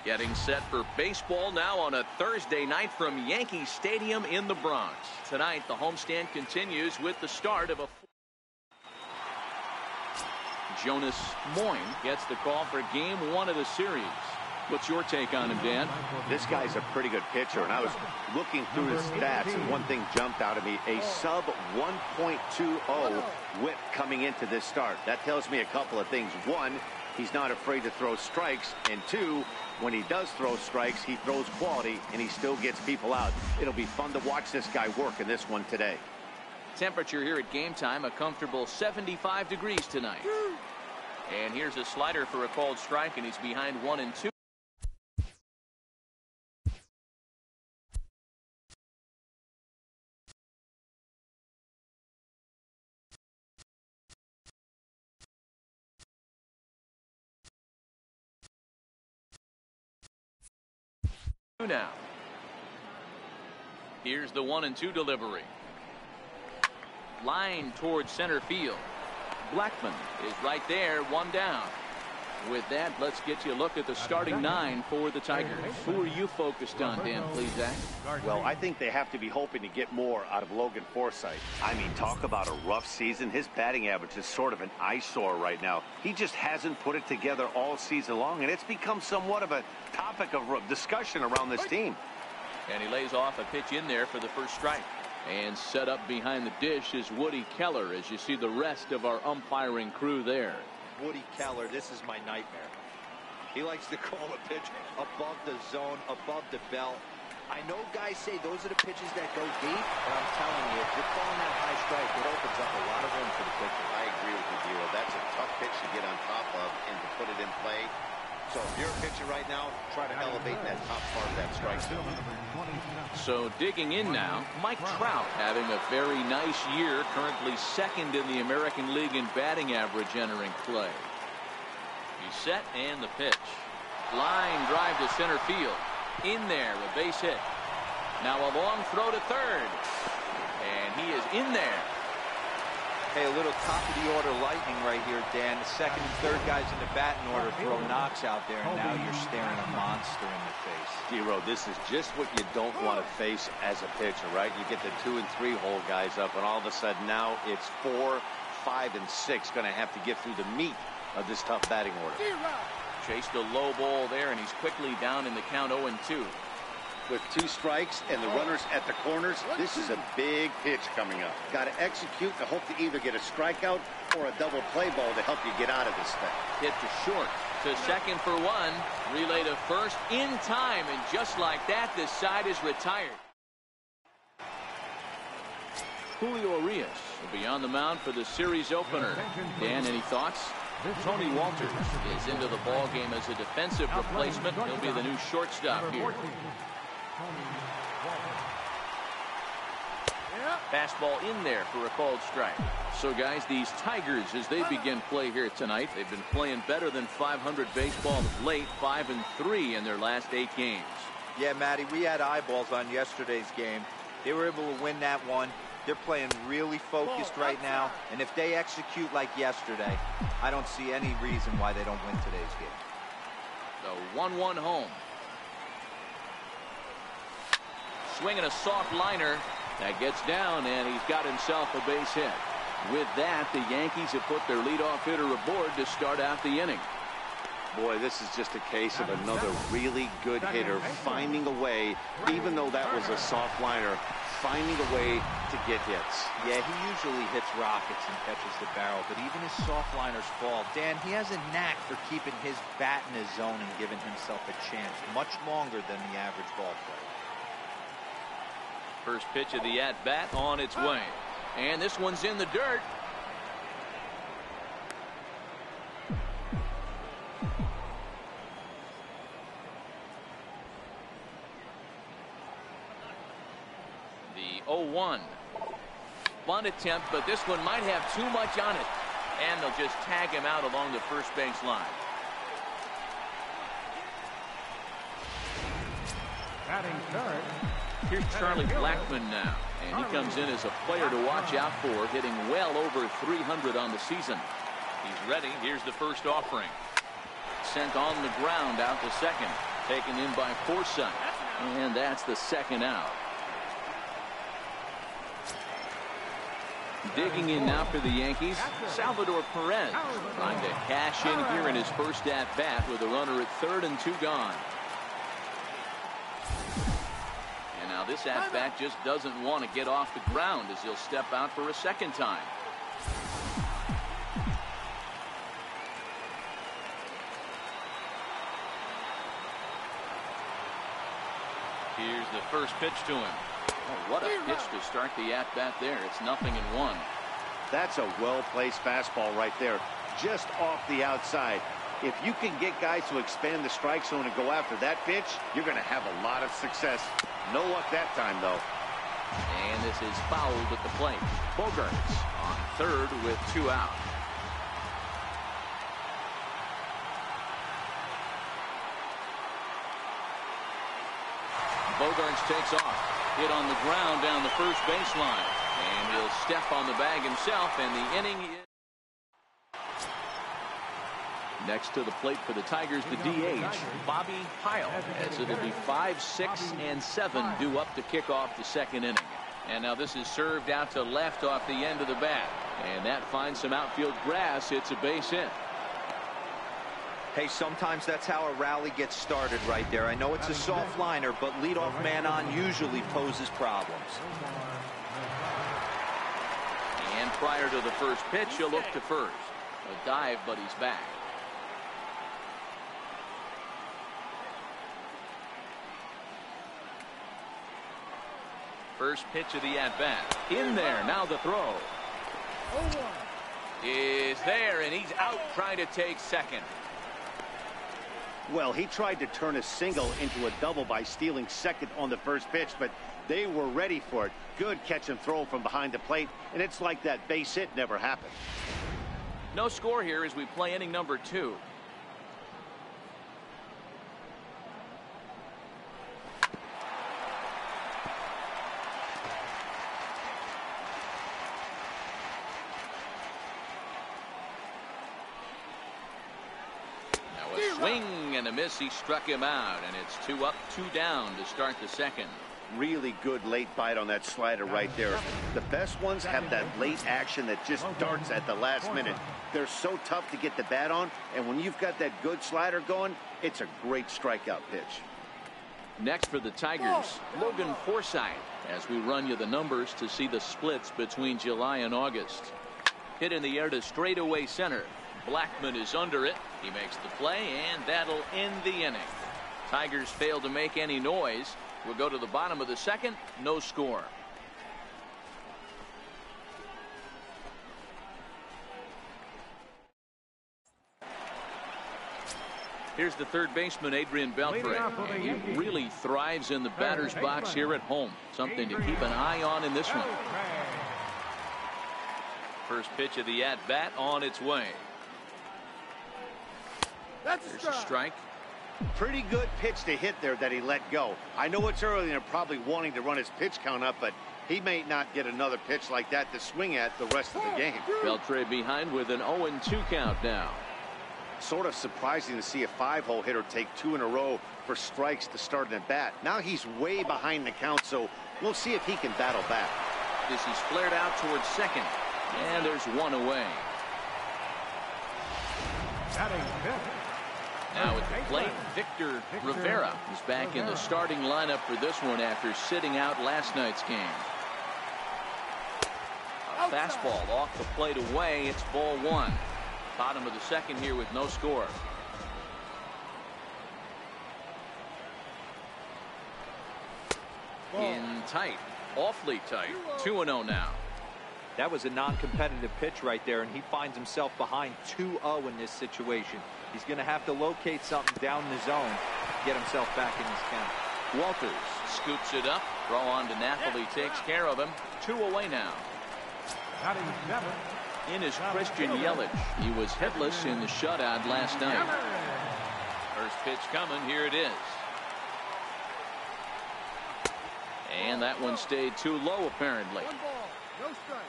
Getting set for baseball now on a Thursday night from Yankee Stadium in the Bronx. Tonight, the homestand continues with the start of a... Jonas Moyne gets the call for game 1 of the series. What's your take on him, Dan? This guy's a pretty good pitcher, and I was looking through his stats, and one thing jumped out at me, a sub 1.20 whip coming into this start. That tells me a couple of things. One, he's not afraid to throw strikes, and two, when he does throw strikes, he throws quality, and he still gets people out. It'll be fun to watch this guy work in this one today. Temperature here at game time, a comfortable 75 degrees tonight. And here's a slider for a called strike, and he's behind 1-2. Now, here's the 1-2 delivery. Line towards center field. Blackmon is right there, 1 down. With that, let's get you a look at the starting 9 for the Tigers. Who are you focused on, Dan Plesac? Well, I think they have to be hoping to get more out of Logan Forsythe. I mean, talk about a rough season. His batting average is sort of an eyesore right now. He just hasn't put it together all season long, and it's become somewhat of a topic of discussion around this team. And he lays off a pitch in there for the first strike. And set up behind the dish is Woody Keller as you see the rest of our umpiring crew there. Woody Keller, this is my nightmare. He likes to call a pitch above the zone, above the belt. I know guys say those are the pitches that go deep, but I'm telling you, if you're calling that high strike, it opens up a lot of room for the pitcher. I agree with you, Dero. That's a tough pitch to get on top of and to put it in play. So if you're a pitcher right now, try to elevate that top part of that strike zone. So digging in now, Mike Trout having a very nice year, currently second in the American League in batting average entering play. He's set and the pitch. Line drive to center field. In there, a base hit. Now a long throw to third. And he is in there. Hey, a little top of the order lightning right here, Dan. The second and third guys in the batting order throw knocks out there, and now you're staring a monster in the face. Dero, this is just what you don't want to face as a pitcher, right? You get the 2 and 3 hole guys up, and all of a sudden now it's 4, 5, and 6 going to have to get through the meat of this tough batting order. Chased a low ball there, and he's quickly down in the count 0-2. With 2 strikes and the runners at the corners, this is a big pitch coming up. Got to execute to hope to either get a strikeout or a double play ball to help you get out of this thing. Hit to short, to second for 1, relay to first in time, and just like that, this side is retired. Julio Urias will be on the mound for the series opener. Dan, any thoughts? Tony Walters is into the ball game as a defensive replacement. He'll be the new shortstop here. Fastball in there for a called strike. So guys, these Tigers, as they begin play here tonight, they've been playing better than 500 baseball of late, 5-3 in their last 8 games. Yeah, Matty, we had eyeballs on yesterday's game. They were able to win that one. They're playing really focused right now, and if they execute like yesterday, I don't see any reason why they don't win today's game. The 1-1 home. Swinging a soft liner. That gets down, and he's got himself a base hit. With that, the Yankees have put their leadoff hitter aboard to start out the inning. Boy, this is just a case of another really good hitter finding a way, even though that was a soft liner, finding a way to get hits. Yeah, he usually hits rockets and catches the barrel, but even his soft liners fall. Dan, he has a knack for keeping his bat in his zone and giving himself a chance much longer than the average ball player. First pitch of the at-bat on its way. And this one's in the dirt. The 0-1. Bunt attempt, but this one might have too much on it. And they'll just tag him out along the first base line. Batting third. Here's Charlie Blackmon now, and he comes in as a player to watch out for, hitting well over 300 on the season. He's ready. Here's the first offering. Sent on the ground out to second. Taken in by Forsythe. And that's the second out. Digging in now for the Yankees, Salvador Perez trying to cash in here in his first at-bat with a runner at third and 2 gone. And now this at-bat just doesn't want to get off the ground as he'll step out for a second time. Here's the first pitch to him. Oh, what a pitch to start the at-bat there. It's 0-1. That's a well-placed fastball right there, just off the outside. If you can get guys to expand the strike zone and go after that pitch, you're going to have a lot of success. No luck that time, though. And this is fouled at the plate. Bogarts on third with 2 out. Bogarts takes off. Hit on the ground down the first baseline. And he'll step on the bag himself, and the inning is... Next to the plate for the Tigers, the DH, Bobby Pyle, as it'll be 5, 6, and 7 due up to kick off the second inning. And now this is served out to left off the end of the bat. And that finds some outfield grass. It's a base hit. Hey, sometimes that's how a rally gets started right there. I know it's a soft liner, but leadoff man on usually poses problems. And prior to the first pitch, he'll look to first. A dive, but he's back. First pitch of the at-bat. In there, now the throw. Is there, and he's out trying to take second. Well, he tried to turn a single into a double by stealing second on the first pitch, but they were ready for it. Good catch and throw from behind the plate, and it's like that base hit never happened. No score here as we play inning number 2. Swing and a miss. He struck him out, and it's 2 up, 2 down to start the second. Really good late bite on that slider right there. The best ones have that late action that just darts at the last minute. They're so tough to get the bat on, and when you've got that good slider going, it's a great strikeout pitch. Next for the Tigers, Logan Forsythe, as we run you the numbers to see the splits between July and August. Hit in the air to straightaway center. Blackmon is under it. He makes the play, and that'll end the inning. Tigers fail to make any noise. We'll go to the bottom of the second. No score. Here's the third baseman, Adrian Beltre. He really thrives in the batter's box here at home. Something to keep an eye on in this one. First pitch of the at-bat on its way. There's a strike. Pretty good pitch to hit there that he let go. I know it's early and they're probably wanting to run his pitch count up, but he may not get another pitch like that to swing at the rest of the game. Beltre behind with an 0-2 count now. Sort of surprising to see a 5-hole hitter take 2 in a row for strikes to start an at-bat. Now he's way behind the count, so we'll see if he can battle back. This is flared out towards second, and there's 1 away. Now at the plate, Victor Ribera is back in the starting lineup for this one after sitting out last night's game. A fastball off the plate away. It's ball 1. Bottom of the second here with no score. In tight, awfully tight. 2-0 now. That was a non-competitive pitch right there, and he finds himself behind 2-0 in this situation. He's going to have to locate something down the zone to get himself back in this count. Walters scoops it up. Throw on to Napoli takes care of him. 2 away now. In is Christian Yelich. He was hitless in the shutout last night. First pitch coming. Here it is. And that one stayed too low, apparently. 1 ball, no strike.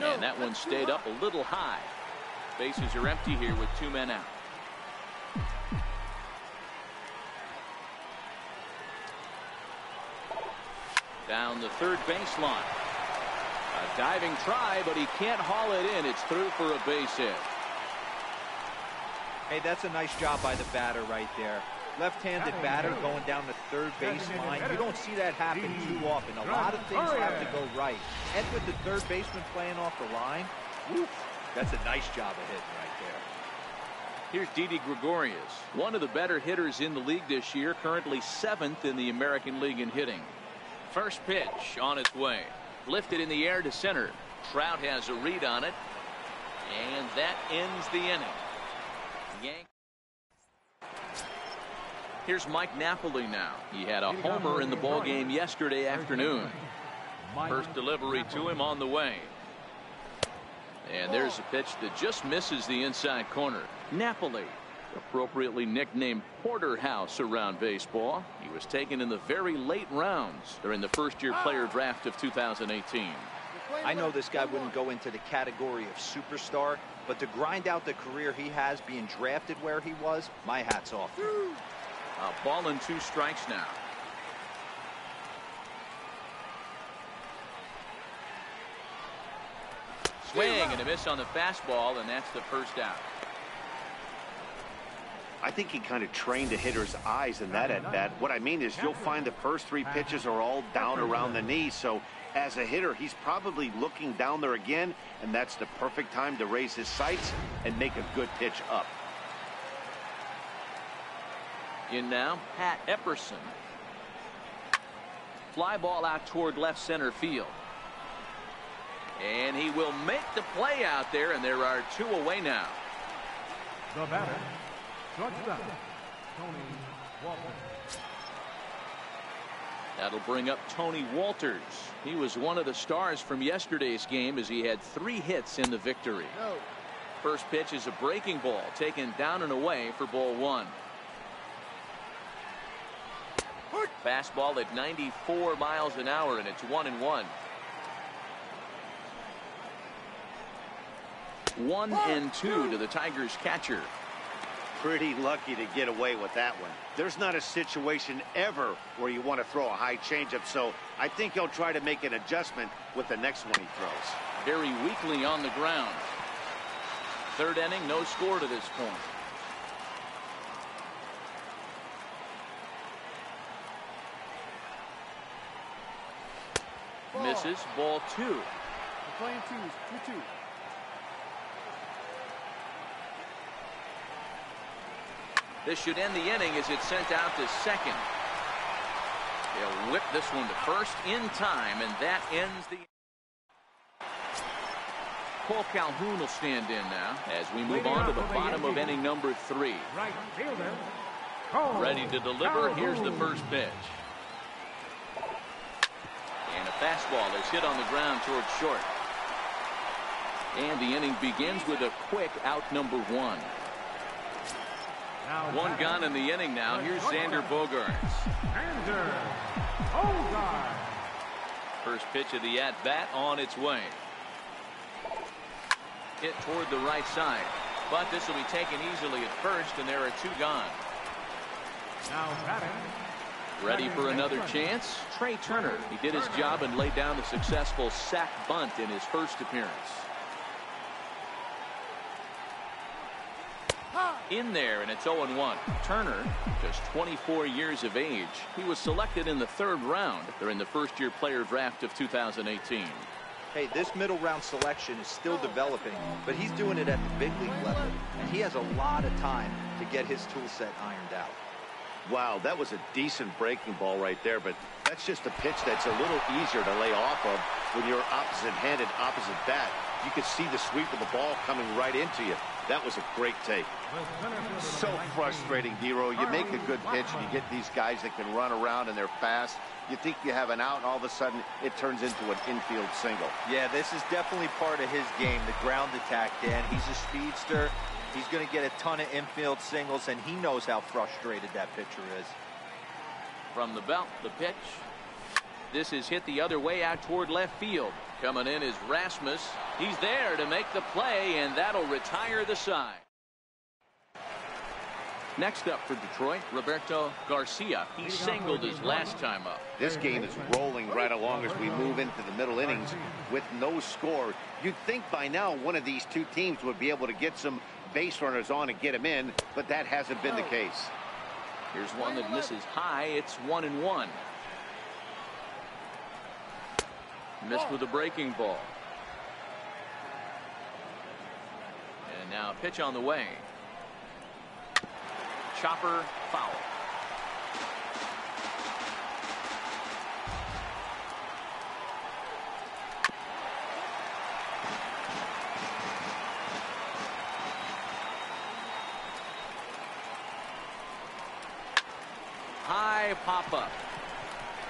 And that one stayed up a little high. Bases are empty here with 2 men out. Down the third baseline. A diving try, but he can't haul it in. It's through for a base hit. Hey, that's a nice job by the batter right there. Left-handed batter going down the third baseline. You don't see that happen too often. A lot of things have to go right. And with the third baseman playing off the line, woof, that's a nice job of hitting right there. Here's Didi Gregorius, one of the better hitters in the league this year, currently 7th in the American League in hitting. First pitch on its way. Lifted in the air to center. Trout has a read on it. And that ends the inning. Here's Mike Napoli now. He had a homer in the ballgame yesterday afternoon. First delivery to him on the way. And there's a pitch that just misses the inside corner. Napoli, appropriately nicknamed Porterhouse around baseball. He was taken in the very late rounds during the first-year player draft of 2018. I know this guy wouldn't go into the category of superstar, but to grind out the career he has being drafted where he was, my hat's off to him. A ball and 2 strikes now. Swing and a miss on the fastball, and that's the first out. I think he kind of trained the hitter's eyes in that at bat. What I mean is you'll find the first 3 pitches are all down around the knee. So as a hitter, he's probably looking down there again, and that's the perfect time to raise his sights and make a good pitch up. In now, Pat Epperson. Fly ball out toward left center field. And he will make the play out there, and there are 2 away now. The batter, shortstop, Tony Walters. That'll bring up Tony Walters. He was one of the stars from yesterday's game as he had 3 hits in the victory. First pitch is a breaking ball taken down and away for ball 1. Fastball at 94 miles an hour, and it's 1-1. 1-2 to the Tigers catcher. Pretty lucky to get away with that one. There's not a situation ever where you want to throw a high changeup, so I think he'll try to make an adjustment with the next one he throws. Very weakly on the ground. Third inning, no score to this point. Misses, ball 2. We're playing 2-2. This should end the inning as it's sent out to second. They'll whip this one to first in time, and that ends the. Paul Calhoun will stand in now as we move on to the bottom of inning number 3. Right fielder. Ready to deliver. Here's the first pitch. And a fastball is hit on the ground towards short. And the inning begins with a quick out number 1. One gone in the inning now. Here's Xander Bogaerts. First pitch of the at-bat on its way. Hit toward the right side. But this will be taken easily at first, and there are 2 gone. Now batting. Ready for another chance? Trey Turner. He did his job and laid down a successful sac bunt in his first appearance. In there, and it's 0-1. Turner, just 24 years of age. He was selected in the 3rd round during the first-year player draft of 2018. Hey, this middle round selection is still developing, but he's doing it at the big league level, and he has a lot of time to get his tool set ironed out. Wow, that was a decent breaking ball right there, but that's just a pitch that's a little easier to lay off of when you're opposite-handed, opposite bat. You can see the sweep of the ball coming right into you. That was a great take. So frustrating, Dero. You make a good pitch and you get these guys that can run around and they're fast. You think you have an out, and all of a sudden it turns into an infield single. Yeah, this is definitely part of his game, the ground attack, Dan. He's a speedster. He's going to get a ton of infield singles, and he knows how frustrated that pitcher is. From the belt, the pitch. This is hit the other way out toward left field. Coming in is Rasmus. He's there to make the play, and that'll retire the side. Next up for Detroit, Roberto Garcia. He singled his last time up. This game is rolling right along as we move into the middle innings with no score. You'd think by now one of these two teams would be able to get some base runners on and get them in, but that hasn't been the case. Here's one that misses high. It's 1-1. Missed with a breaking ball. And now pitch on the way. Chopper foul. High pop up.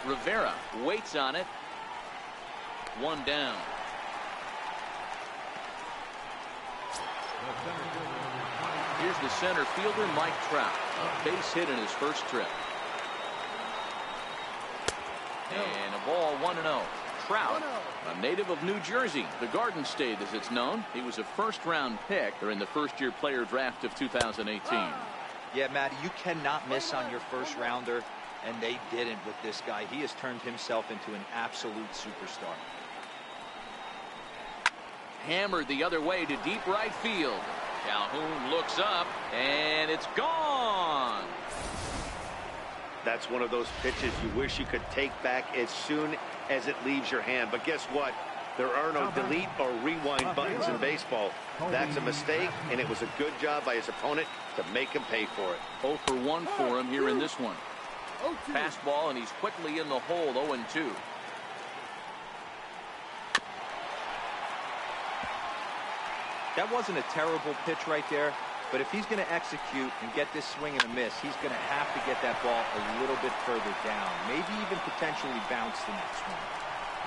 Rivera waits on it. One down. Here's the center fielder, Mike Trout. A base hit in his first trip. And a ball 1-0. Trout, a native of New Jersey, the Garden State as it's known. He was a first-round pick during the first-year player draft of 2018. Yeah, Matt, you cannot miss on your first rounder, and they didn't with this guy. He has turned himself into an absolute superstar. Hammered the other way to deep right field. Calhoun looks up, and it's gone. That's one of those pitches you wish you could take back as soon as it leaves your hand. But guess what? There are no delete or rewind buttons in baseball. That's a mistake, and it was a good job by his opponent to make him pay for it. 0 for 1 for him here in this one. Fastball, and he's quickly in the hole, 0-2. That wasn't a terrible pitch right there, but if he's going to execute and get this swing and a miss, he's going to have to get that ball a little bit further down, maybe even potentially bounce the next one.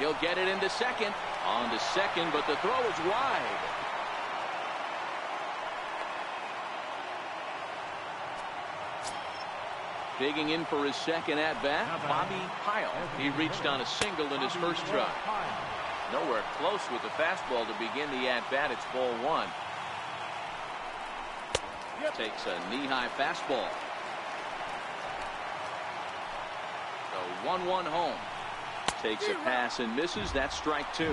He'll get it into second. On to second, but the throw is wide. Digging in for his second at-bat, Bobby Pyle. He reached on a single in his first try. Nowhere close with the fastball to begin the at-bat. It's ball 1. Takes a knee-high fastball. The 1-1 home. Takes a pass and misses. That's strike 2.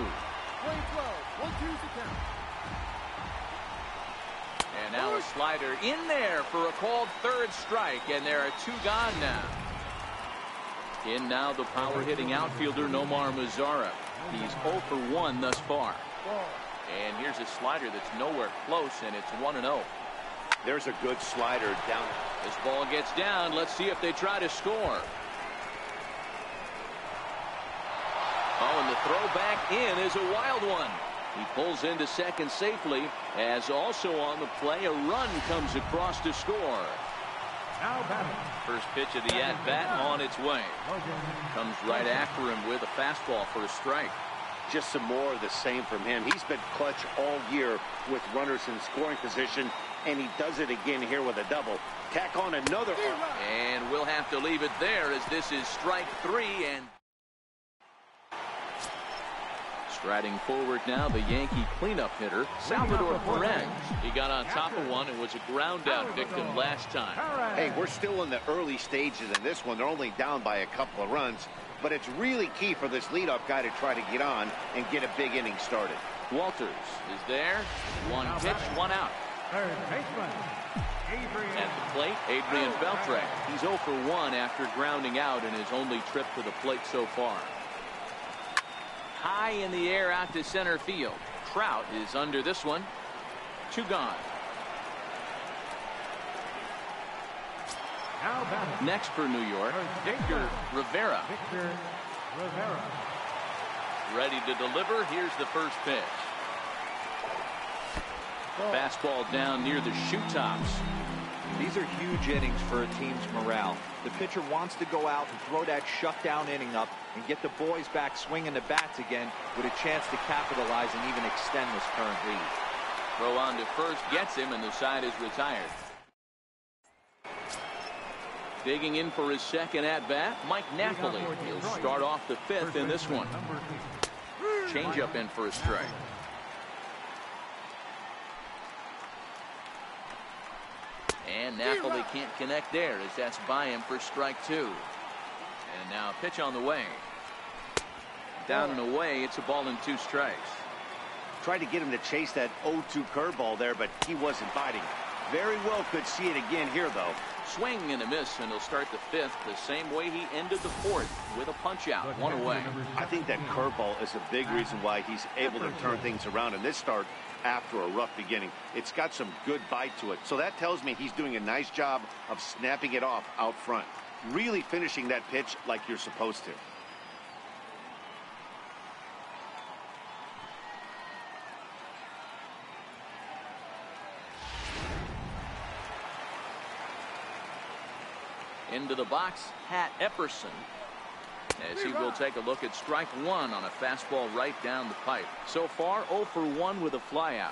And now a slider in there for a called third strike, and there are 2 gone now. In now the power-hitting outfielder Nomar Mazara. He's 0 for 1 thus far. And here's a slider that's nowhere close, and it's 1-0. There's a good slider down. This ball gets down. Let's see if they try to score. Oh, and the throw back in is a wild one. He pulls into second safely, as also on the play a run comes across to score. First pitch of the at-bat on its way. Comes right after him with a fastball for a strike. Just some more of the same from him. He's been clutch all year with runners in scoring position, and he does it again here with a double. Tack on another. And we'll have to leave it there as this is strike 3. And striding forward now, the Yankee cleanup hitter, Salvador Perez. He got on top of one and was a ground-out victim last time. Hey, we're still in the early stages in this one. They're only down by a couple of runs, but it's really key for this leadoff guy to try to get on and get a big inning started. Walters is there. 1 pitch, 1 out. At the plate, Adrian Beltre. He's 0 for 1 after grounding out in his only trip to the plate so far. High in the air out to center field. Trout is under this one. 2 gone. Next for New York, Ribera. Ready to deliver. Here's the first pitch. Fastball down near the shoe tops. These are huge innings for a team's morale. The pitcher wants to go out and throw that shutdown inning up and get the boys back swinging the bats again with a chance to capitalize and even extend this current lead. Throw on to first gets him, and the side is retired. Digging in for his second at-bat, Mike Napoli. He'll start off the 5th in this one. changeup in for a strike. And Napoli can't connect there as that's by him for strike 2. And now a pitch on the way. Down and away. It's a ball and 2 strikes. Tried to get him to chase that 0-2 curveball there, but he wasn't biting. Very well could see it again here, though. Swing and a miss, and he'll start the 5th the same way he ended the 4th with a punch out. 1 away. I think that curveball is a big reason why he's able to turn things around in this start after a rough beginning. It's got some good bite to it. So that tells me he's doing a nice job of snapping it off out front. Really finishing that pitch like you're supposed to. Into the box, Pat Epperson, as he will take a look at strike 1 on a fastball right down the pipe. So far 0 for 1 with a flyout.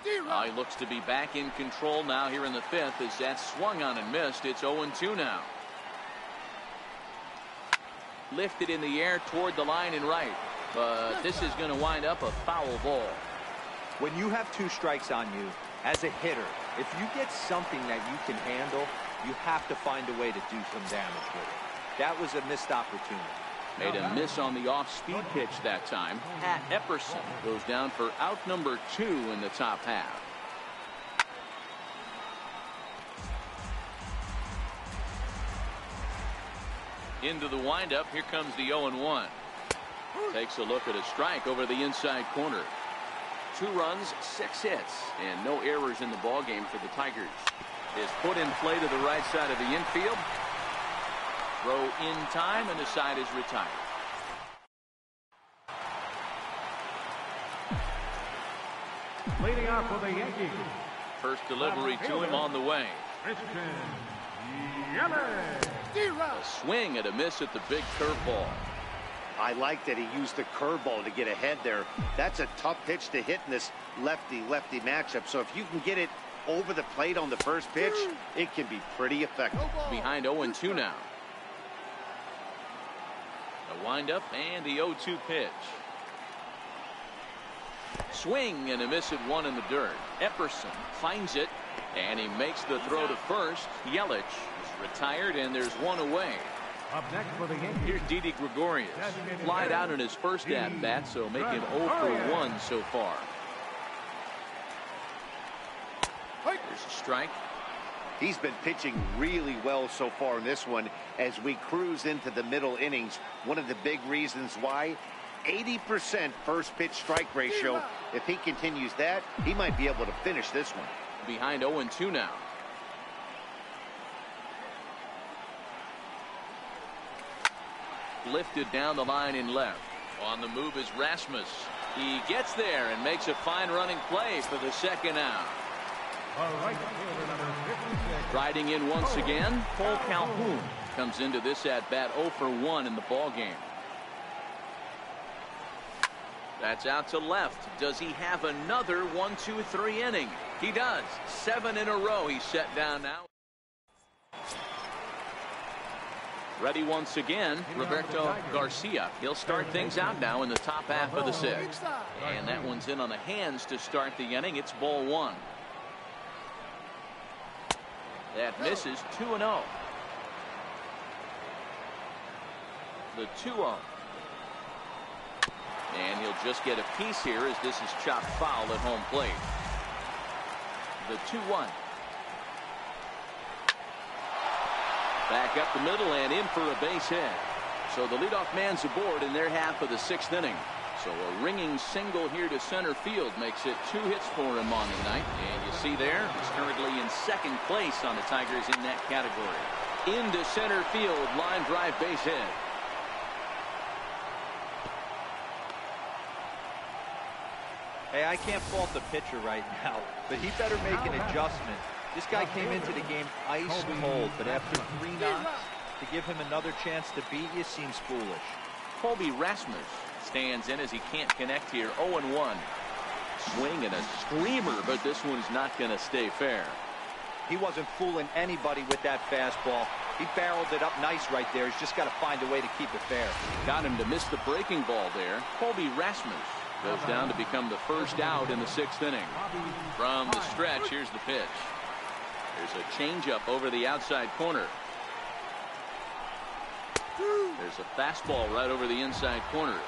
He looks to be back in control now here in the 5th as that's swung on and missed. It's 0-2 now. Lifted in the air toward the line and right, but this is going to wind up a foul ball. When you have 2 strikes on you as a hitter, if you get something that you can handle, you have to find a way to do some damage with it. That was a missed opportunity. Made a miss on the off-speed pitch that time. Pat Epperson goes down for out number 2 in the top half. Into the windup. Here comes the 0-1. Takes a look at a strike over the inside corner. 2 runs, 6 hits, and no errors in the ballgame for the Tigers. Is put in play to the right side of the infield. Throw in time, and the side is retired. Leading off for the Yankees. First delivery to him on the way. A swing and a miss at the big curveball. I like that he used the curveball to get ahead there. That's a tough pitch to hit in this lefty-lefty matchup. So if you can get it over the plate on the first pitch, it can be pretty effective. Behind 0-2 now. The windup and the 0-2 pitch. Swing and a miss at 1 in the dirt. Epperson finds it, and he makes the throw to first. Yelich is retired, and there's 1 away. Up next for the Yankees. Here's Didi Gregorius. Flied out in his first at-bat, so make him 0 for 1 so far. There's a strike. He's been pitching really well so far in this one as we cruise into the middle innings. One of the big reasons why, 80% first pitch strike ratio. If he continues that, he might be able to finish this one. Behind 0-2 now. Lifted down the line in left. On the move is Rasmus. He gets there and makes a fine running play for the second out. Riding in once again, Paul Calhoun comes into this at-bat 0 for 1 in the ballgame. That's out to left. Does he have another 1-2-3 inning? He does. 7 in a row he's set down now. Ready once again, Roberto Garcia. He'll start things out now in the top half of the 6th. And that one's in on the hands to start the inning. It's ball 1. That misses. 2-0. The 2-0. And he'll just get a piece here as this is chopped foul at home plate. The 2-1. Back up the middle and in for a base hit. So the leadoff man's aboard in their half of the 6th inning. So a ringing single here to center field makes it 2 hits for him on the night. And you see there, he's currently in 2nd place on the Tigers in that category. Into center field, line drive base hit. Hey, I can't fault the pitcher right now, but he better make an adjustment. This guy came into the game ice cold, but after 3 knocks, to give him another chance to beat you seems foolish. Colby Rasmus stands in as he can't connect here. 0-1. Swing and a screamer, but this one's not going to stay fair. He wasn't fooling anybody with that fastball. He barreled it up nice right there. He's just got to find a way to keep it fair. Got him to miss the breaking ball there. Colby Rasmus goes down to become the first out in the 6th inning. From the stretch, here's the pitch. There's a changeup over the outside corner. There's a fastball right over the inside corner.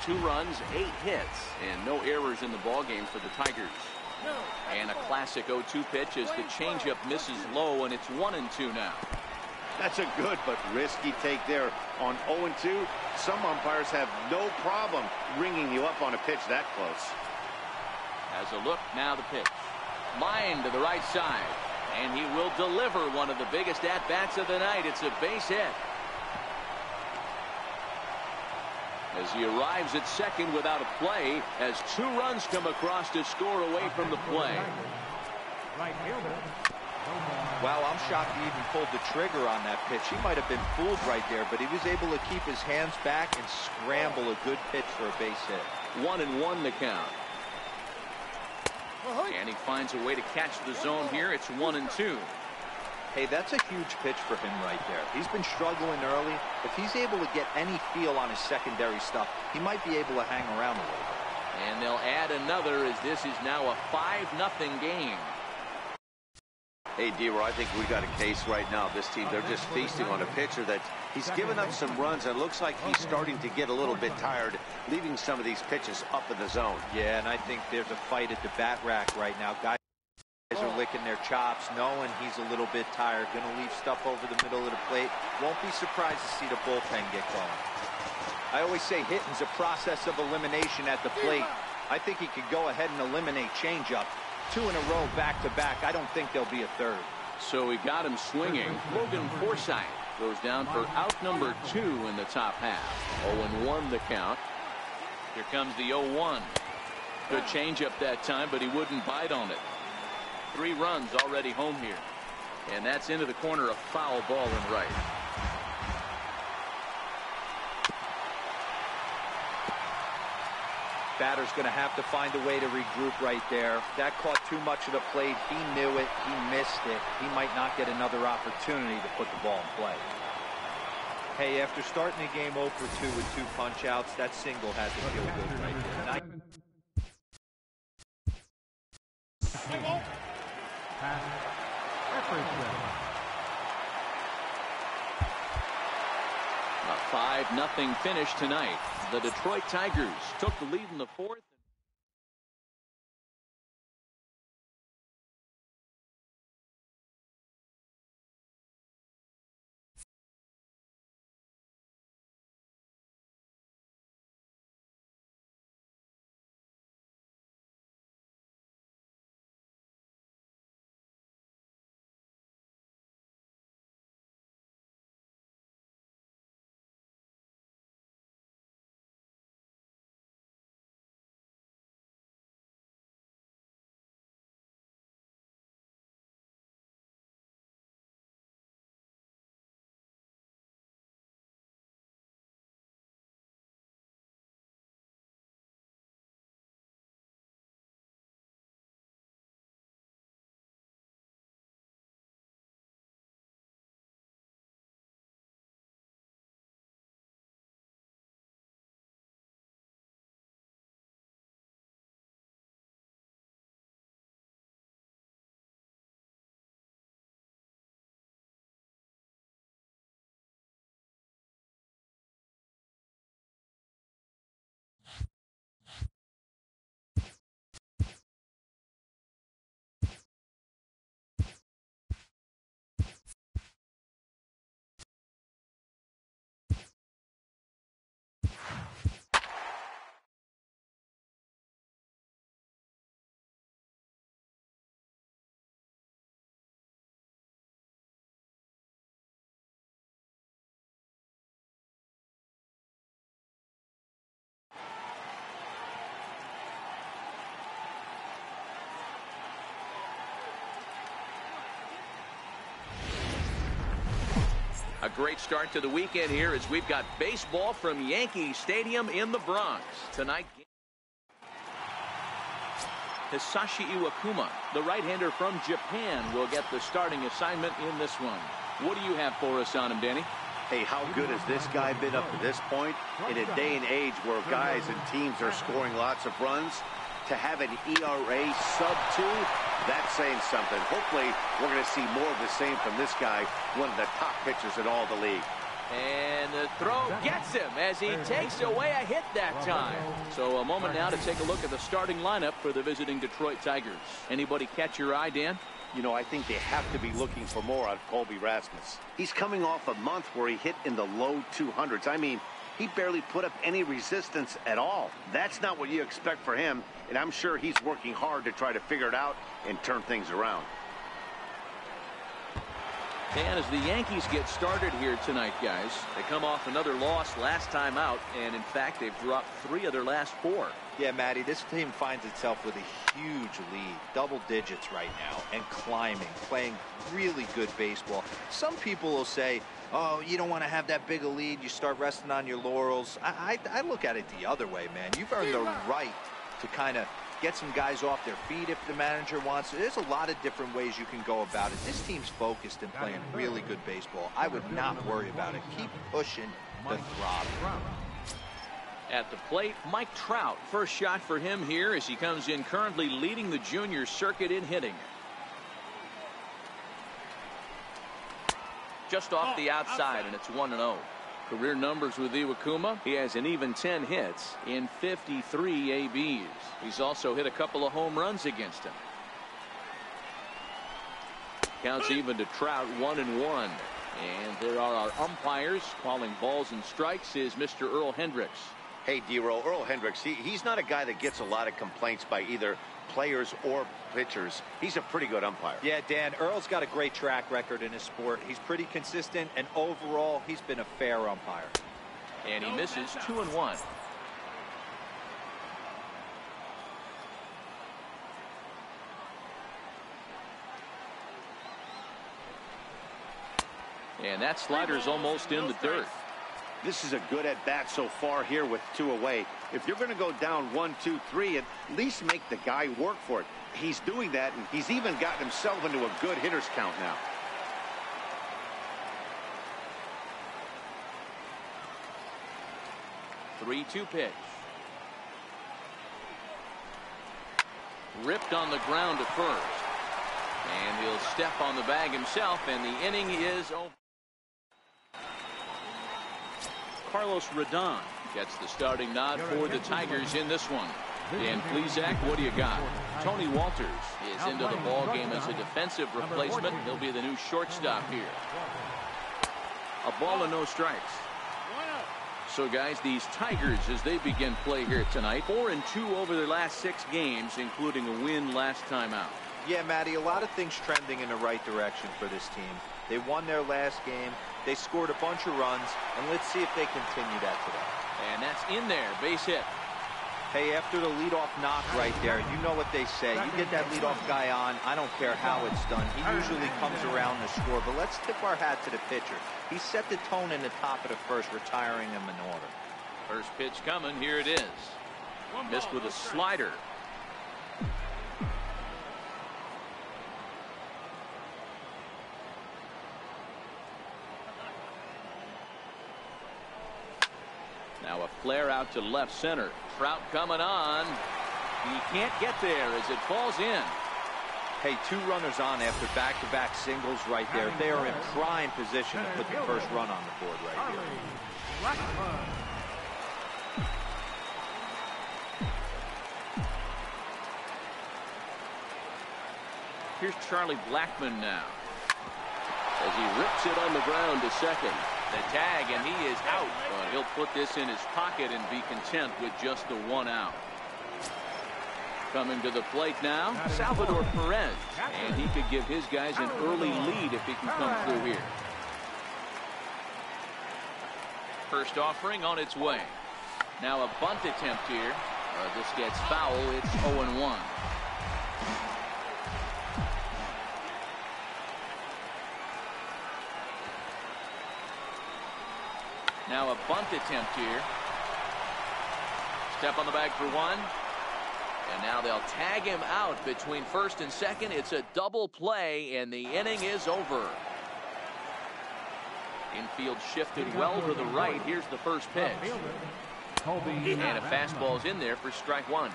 2 runs, 8 hits, and no errors in the ballgame for the Tigers. And a classic 0-2 pitch as the changeup misses low, and it's 1-2 now. That's a good but risky take there on 0-2. Some umpires have no problem ringing you up on a pitch that close. As a look, now the pitch. Line to the right side, and he will deliver one of the biggest at-bats of the night. It's a base hit. As he arrives at second without a play, as 2 runs come across to score away from the play. Well, I'm shocked he even pulled the trigger on that pitch. He might have been fooled right there, but he was able to keep his hands back and scramble a good pitch for a base hit. 1-1 the count. And he finds a way to catch the zone here. It's 1-2. Hey, that's a huge pitch for him right there. He's been struggling early. If he's able to get any feel on his secondary stuff, he might be able to hang around a little bit. And they'll add another as this is now a 5-0 game. Hey, D-Roy, I think we got a case right now. This team, they're just feasting on a pitcher that he's given up some runs, and it looks like he's starting to get a little bit tired, leaving some of these pitches up in the zone. Yeah, and I think there's a fight at the bat rack right now. Guys are licking their chops, knowing he's a little bit tired, going to leave stuff over the middle of the plate. Won't be surprised to see the bullpen get going. I always say hitting's a process of elimination at the plate. I think he could go ahead and eliminate changeup. 2 in a row back-to-back. I don't think there'll be a third. So he got him swinging. Logan Forsythe goes down for out number 2 in the top half. 0-1 the count. Here comes the 0-1. Good changeup that time, but he wouldn't bite on it. 3 runs already home here. And that's into the corner, a foul ball in right. Batter's going to have to find a way to regroup right there. That caught too much of the plate. He knew it. He missed it. He might not get another opportunity to put the ball in play. Hey, after starting the game 0 for 2 with 2 punch-outs, that single had to feel good right there. A 5-0 finish tonight. The Detroit Tigers took the lead in the 4th. A great start to the weekend here as we've got baseball from Yankee Stadium in the Bronx. Tonight. Hisashi Iwakuma, the right-hander from Japan, will get the starting assignment in this one. What do you have for us on him, Danny? Hey, how good has this guy been up to this point? In a day and age where guys and teams are scoring lots of runs, to have an ERA sub-2, that's saying something. Hopefully, we're going to see more of the same from this guy, one of the top pitchers in all the league. And the throw gets him as he takes away a hit that time. So a moment now to take a look at the starting lineup for the visiting Detroit Tigers. Anybody catch your eye, Dan? You know, I think they have to be looking for more out of Colby Rasmus. He's coming off a month where he hit in the low 200s. I mean, he barely put up any resistance at all. That's not what you expect for him, and I'm sure he's working hard to try to figure it out and turn things around. And as the Yankees get started here tonight, guys, they come off another loss last time out, and in fact, they've dropped 3 of their last 4. Yeah, Matty, this team finds itself with a huge lead, double digits right now, and climbing, playing really good baseball. Some people will say, oh, you don't want to have that big a lead, you start resting on your laurels. I look at it the other way, man. You've earned the right to kind of get some guys off their feet if the manager wants to. There's a lot of different ways you can go about it. This team's focused and playing really good baseball. I would not worry about it. Keep pushing the throttle. At the plate, Mike Trout. First shot for him here as he comes in currently leading the junior circuit in hitting. Just off the outside, and it's 1-0. Career numbers with Iwakuma. He has an even 10 hits in 53 ABs. He's also hit a couple of home runs against him. Counts even to Trout, 1-1. And there are our umpires calling balls and strikes is Mr. Earl Hendricks. Hey, D-Roll, Earl Hendricks, he's not a guy that gets a lot of complaints by either players or pitchers. He's a pretty good umpire. Yeah, Dan, Earl's got a great track record in his sport. He's pretty consistent, and overall, he's been a fair umpire. And he misses 2-1. And that slider's almost in the dirt. This is a good at-bat so far here with 2 away. If you're going to go down 1, 2, 3, at least make the guy work for it. He's doing that, and he's even gotten himself into a good hitter's count now. The 3-2 pitch. Ripped on the ground to first. And he'll step on the bag himself, and the inning is over. Carlos Rodon gets the starting nod for the Tigers in this one. Dan Plesac, what do you got? Tony Walters is into the ball game as a defensive replacement. He'll be the new shortstop here. A ball and no strikes. So, guys, these Tigers, as they begin play here tonight, 4-2 over their last 6 games, including a win last time out. Yeah, Matty, a lot of things trending in the right direction for this team. They won their last game. They scored a bunch of runs, and let's see if they continue that today. And that's in there, base hit. Hey, after the leadoff knock right there, you know what they say. You get that leadoff guy on, I don't care how it's done. He usually comes around the score, but let's tip our hat to the pitcher. He set the tone in the top of the first, retiring him in order. First pitch coming, here it is. Missed with a slider. Now a flare out to left center. Trout coming on. He can't get there as it falls in. Hey, 2 runners on after back-to-back singles right there. They are in prime position to put the first run on the board right here. Blackmon. Here's Charlie Blackmon now. As he rips it on the ground to second. The tag, and he is out. But he'll put this in his pocket and be content with just the 1 out. Coming to the plate now, Salvador Perez. And he could give his guys an early lead if he can come through here. First offering on its way. Now a bunt attempt here. This gets foul. It's 0-1. Now a bunt attempt here. Step on the bag for 1. And now Now they'll tag him out between first and second. It's a double play, and the inning is over. Infield shifted well to the right. Here's the first pitch. And a fastball's in there for strike one.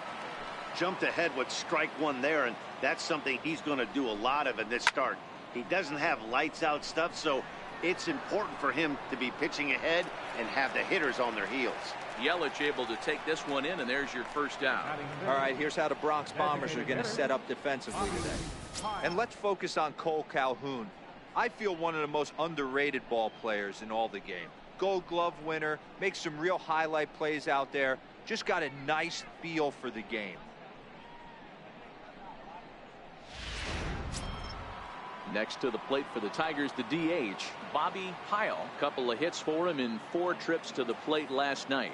Jumped ahead with strike one there, and that's something he's going to do a lot of in this start. He doesn't have lights out stuff, so it's important for him to be pitching ahead and have the hitters on their heels. Yelich able to take this one in, and there's your first out. All right, here's how the Bronx Bombers are going to set up defensively today. And let's focus on Cole Calhoun. I feel one of the most underrated ball players in all the game. Gold Glove winner, makes some real highlight plays out there. Just got a nice feel for the game. Next to the plate for the Tigers, the DH, Bobby Pyle. Couple of hits for him in 4 trips to the plate last night.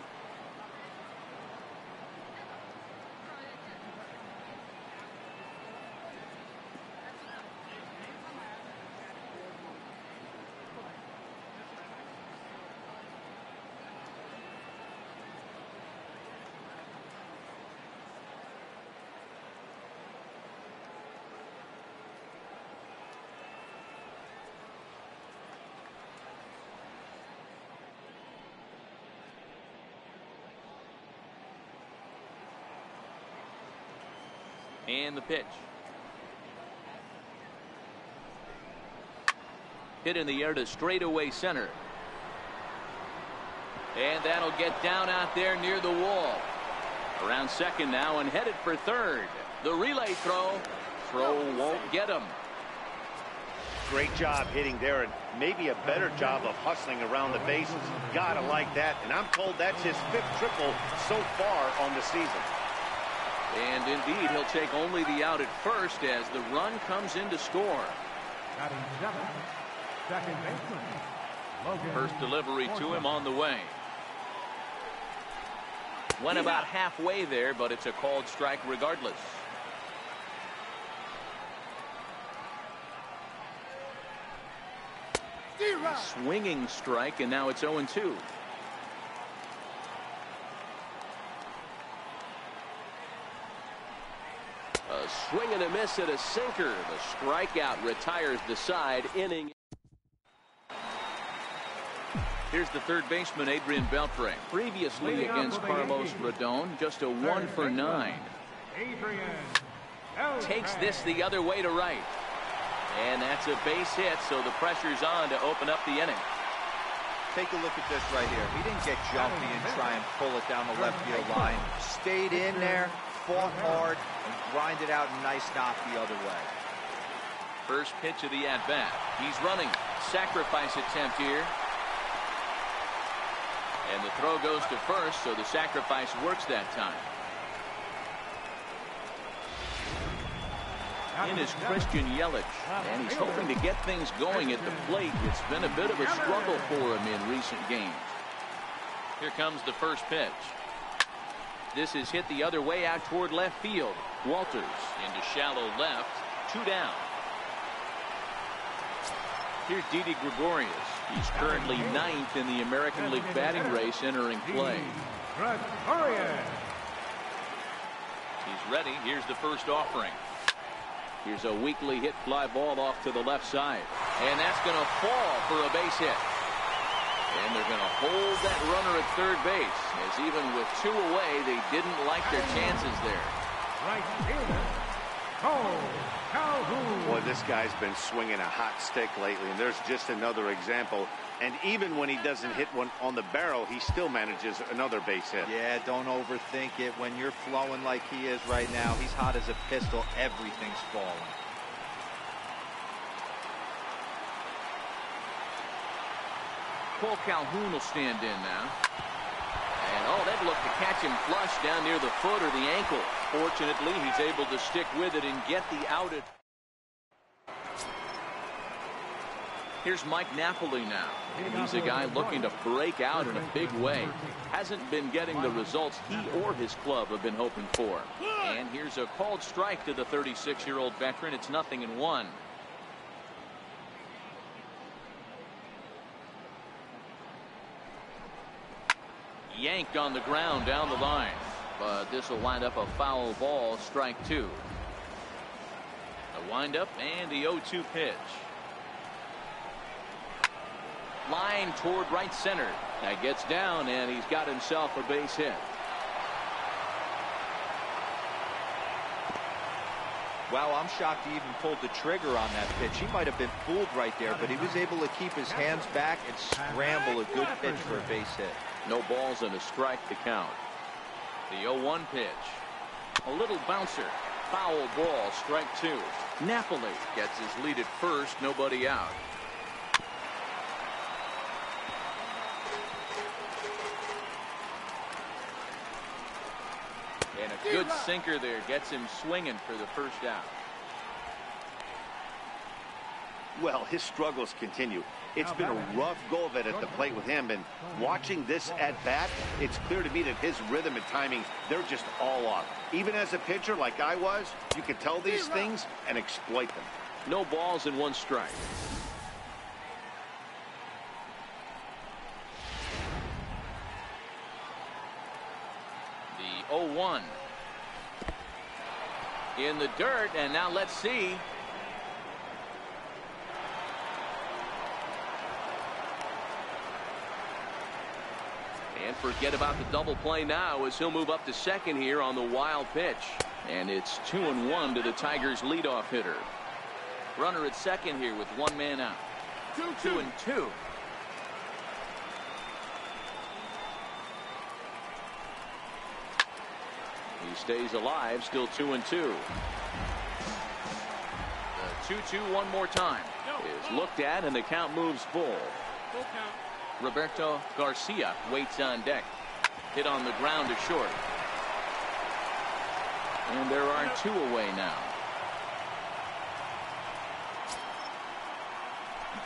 And the pitch. Hit in the air to straightaway center. And that'll get down out there near the wall. Around second now and headed for third. The relay throw. Throw won't get him. Great job hitting there, and maybe a better job of hustling around the bases. Gotta like that, and I'm told that's his 5th triple so far on the season. And indeed, he'll take only the out at first as the run comes in to score. First delivery to him on the way. Went about halfway there, but it's a called strike regardless. Swinging strike, and now it's 0-2. A swing and a miss at a sinker. The strikeout retires the side. Inning. Here's the third baseman, Adrian Beltre. Previously against Carlos Rodon, just a 1 for 9. Takes this the other way to right. And that's a base hit, so the pressure's on to open up the inning. Take a look at this right here. He didn't get jumpy and try and pull it down the left field line. Stayed in there, fought hard, and grinded out a nice knock the other way. First pitch of the at-bat. He's running. Sacrifice attempt here. And the throw goes to first, so the sacrifice works that time. In is Christian Yelich, and he's hoping to get things going at the plate. It's been a bit of a struggle for him in recent games. Here comes the first pitch. This is hit the other way out toward left field. Walters into shallow left. 2 down. Here's Didi Gregorius. He's currently 9th in the American League batting race entering play. He's ready. Here's the first offering. Here's a weakly hit fly ball off to the left side. And that's going to fall for a base hit. And they're going to hold that runner at third base, as even with 2 away, they didn't like their chances there. Right fielder, Calhoun. Boy, this guy's been swinging a hot stick lately, and there's just another example. And even when he doesn't hit one on the barrel, he still manages another base hit. Yeah, don't overthink it. When you're flowing like he is right now, he's hot as a pistol. Everything's falling. Cole Calhoun will stand in now. And oh, they've looked to catch him flush down near the foot or the ankle. Fortunately, he's able to stick with it and get the out. Here's Mike Napoli now. He's a guy looking to break out in a big way. Hasn't been getting the results he or his club have been hoping for. And here's a called strike to the 36-year-old veteran. It's 0-1. Yanked on the ground down the line. but this will wind up a foul ball, strike 2. The windup and the 0-2 pitch. Line toward right center. That gets down, and he's got himself a base hit. Wow, I'm shocked he even pulled the trigger on that pitch. He might have been fooled right there, but he was able to keep his hands back and scramble a good pitch for a base hit. No balls and a strike to count. The 0-1 pitch. A little bouncer. Foul ball, strike 2. Napoli gets his lead at first, nobody out. And a good sinker there gets him swinging for the first out. Well, his struggles continue. It's been a rough go of it at the plate with him, and watching this at bat, it's clear to me that his rhythm and timing, they're just all off. Even as a pitcher like I was, you can tell these things and exploit them. No balls and 1 strike. The 0-1 in the dirt, and now let's see. And forget about the double play now as he'll move up to second here on the wild pitch. And it's 2-1 to the Tigers leadoff hitter. Runner at second here with 1 man out. 2-2. He stays alive, still 2-2. The 2-2 one more time is looked at, and the count moves full. Roberto Garcia waits on deck. Hit on the ground to short. And there are 2 away now.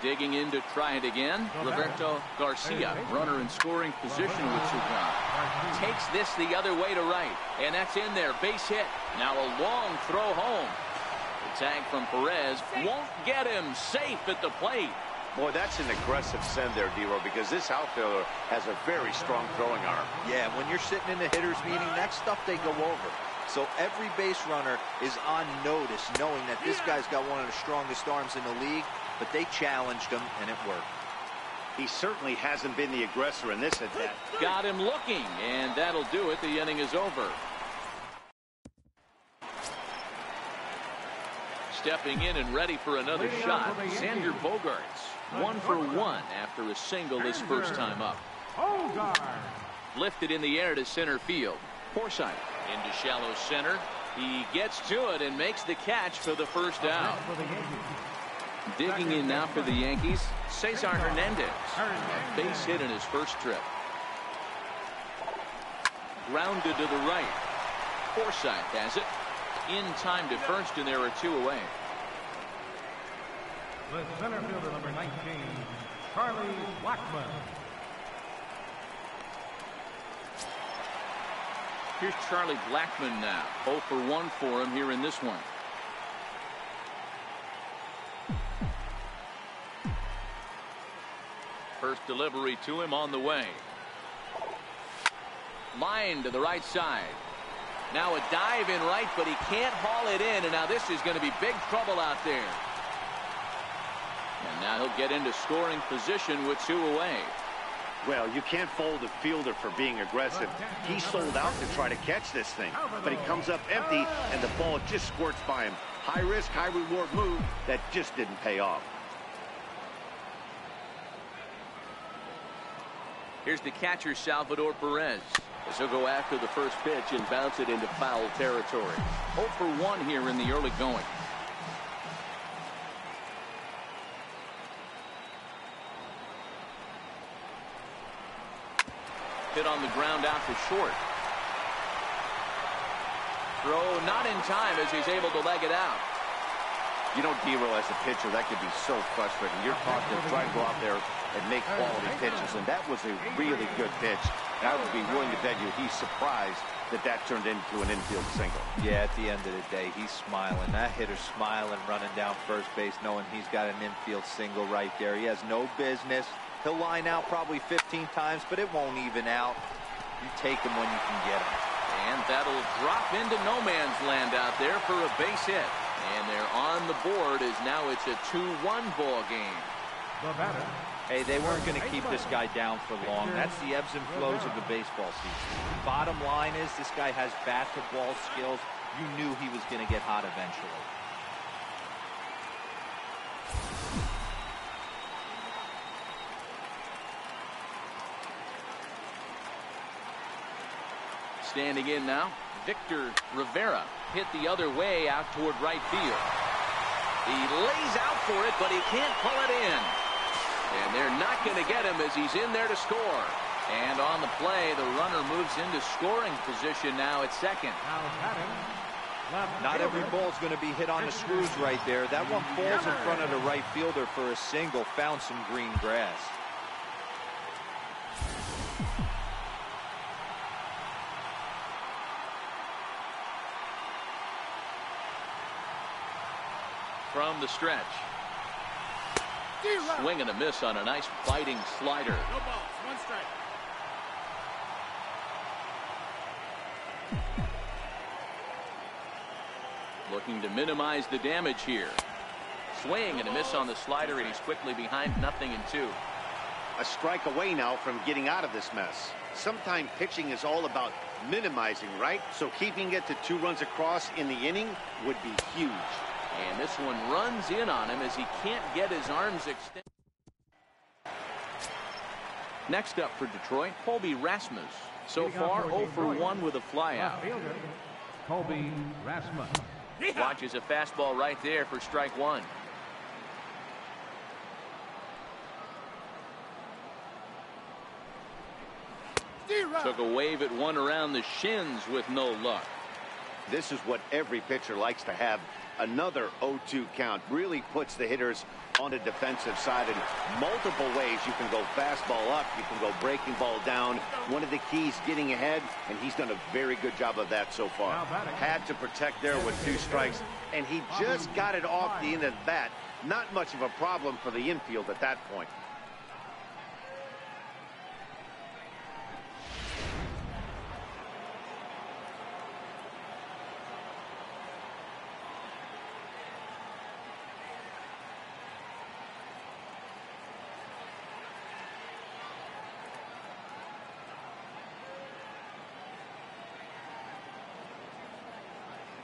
Digging in to try it again. Roberto Garcia, runner in scoring position with 2 gone. Takes this the other way to right. And that's in there. Base hit. Now a long throw home. The tag from Perez won't get him. Safe at the plate. Boy, that's an aggressive send there, D-Row, because this outfielder has a very strong throwing arm. Yeah, when you're sitting in the hitter's meeting, that's stuff they go over. So every base runner is on notice, knowing that this guy's got one of the strongest arms in the league, but they challenged him, and it worked. He certainly hasn't been the aggressor in this at-bat. Got him looking, and that'll do it. The inning is over. Stepping in and ready for another shot, Xander Bogaerts. 1 for 1 after a single his first time up. Lifted in the air to center field. Forsythe into shallow center. He gets to it and makes the catch for the first out. Digging in now for the Yankees, Cesar Hernandez. A base hit in his first trip. Grounded to the right. Forsythe has it. In time to first, and there are 2 away. The center fielder, number 19, Charlie Blackmon. Here's Charlie Blackmon now. 0 for 1 for him here in this one. First delivery to him on the way. Line to the right side. Now a dive in right, but he can't haul it in, and now this is going to be big trouble out there. And now he'll get into scoring position with 2 away. Well, you can't fault a fielder for being aggressive. He sold out to try to catch this thing, but he comes up empty, and the ball just squirts by him. High risk, high reward move that just didn't pay off. Here's the catcher, Salvador Perez, as he'll go after the first pitch and bounce it into foul territory. 0 for 1 here in the early going. Hit on the ground out to short. Throw not in time as he's able to leg it out. You know, D-Row, as a pitcher, that could be so frustrating. You're taught to try to go out there and make quality pitches, and that was a really good pitch. And I would be willing to bet you he's surprised that that turned into an infield single. Yeah, at the end of the day, he's smiling. That hitter's smiling, running down first base, knowing he's got an infield single right there. He has no business. He'll line out probably 15 times, but it won't even out. You take him when you can get him. And that'll drop into no man's land out there for a base hit. And they're on the board as now it's a 2-1 ball game. The batter. Hey, they weren't going to keep this guy down for long. That's the ebbs and flows of the baseball season. Bottom line is this guy has bat-to-ball skills. You knew he was going to get hot eventually. Standing in now, Victor Rivera hit the other way out toward right field. He lays out for it, but he can't pull it in. And they're not going to get him as he's in there to score. And on the play, the runner moves into scoring position now at second. Not every ball's going to be hit on the screws right there. That one falls in front of the right fielder for a single. Found some green grass. From the stretch. Swing and a miss on a nice biting slider. No balls, 1 strike. Looking to minimize the damage here. Swing and a miss on the slider, and he's quickly behind 0-2. A strike away now from getting out of this mess. Sometimes pitching is all about minimizing, right? So keeping it to 2 runs across in the inning would be huge. And this one runs in on him as he can't get his arms extended. Next up for Detroit, Colby Rasmus. So far 0 for 1 with a flyout. Colby Rasmus. Watches a fastball right there for strike 1. Took a wave at one around the shins with no luck. This is what every pitcher likes to have. Another 0-2 count really puts the hitters on the defensive side in multiple ways. You can go fastball up, you can go breaking ball down. One of the keys, getting ahead, and he's done a very good job of that so far. Had to protect there with 2 strikes, and he just got it off the end of the bat. Not much of a problem for the infield at that point.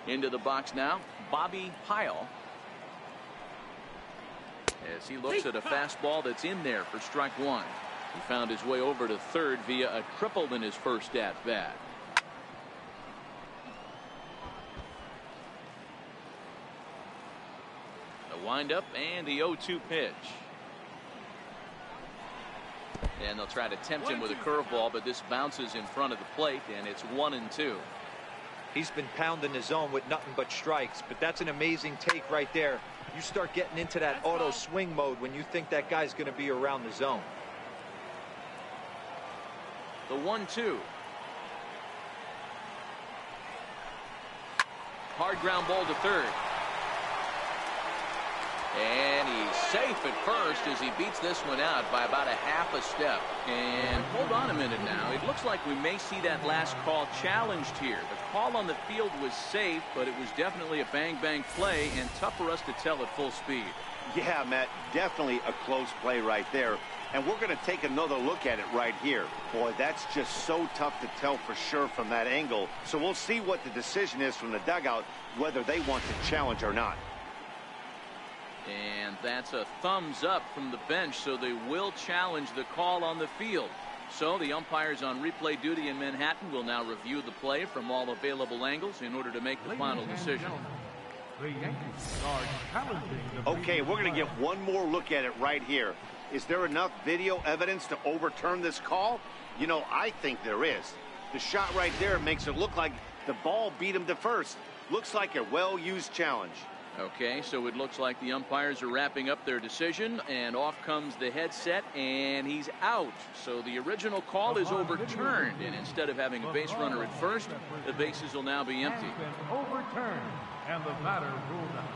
Into the box now, Bobby Pyle. As he looks at a fastball that's in there for strike 1. He found his way over to third via a triple in his first at-bat. The windup and the 0-2 pitch. And they'll try to tempt him with a curveball, but this bounces in front of the plate, and it's 1-2. He's been pounding the zone with nothing but strikes, but that's an amazing take right there. You start getting into that auto swing mode when you think that guy's going to be around the zone. The 1-2. Hard ground ball to third. And he's safe at first as he beats this one out by about a half a step. And hold on a minute now. It looks like we may see that last call challenged here. The call on the field was safe, but it was definitely a bang-bang play and tough for us to tell at full speed. Yeah, Matt, definitely a close play right there. And we're going to take another look at it right here. Boy, that's just so tough to tell for sure from that angle. So we'll see what the decision is from the dugout, whether they want to challenge or not. And that's a thumbs up from the bench, so they will challenge the call on the field. So the umpires on replay duty in Manhattan will now review the play from all available angles in order to make the final decision. The Yankees are challenging the Okay, we're going to get one more look at it right here. Is there enough video evidence to overturn this call? You know, I think there is. The shot right there makes it look like the ball beat him to first. Looks like a well-used challenge. Okay, so it looks like the umpires are wrapping up their decision, and off comes the headset, and he's out. So the original call is overturned, and instead of having a base runner at first, the bases will now be empty. has been overturned, and the batter ruled out.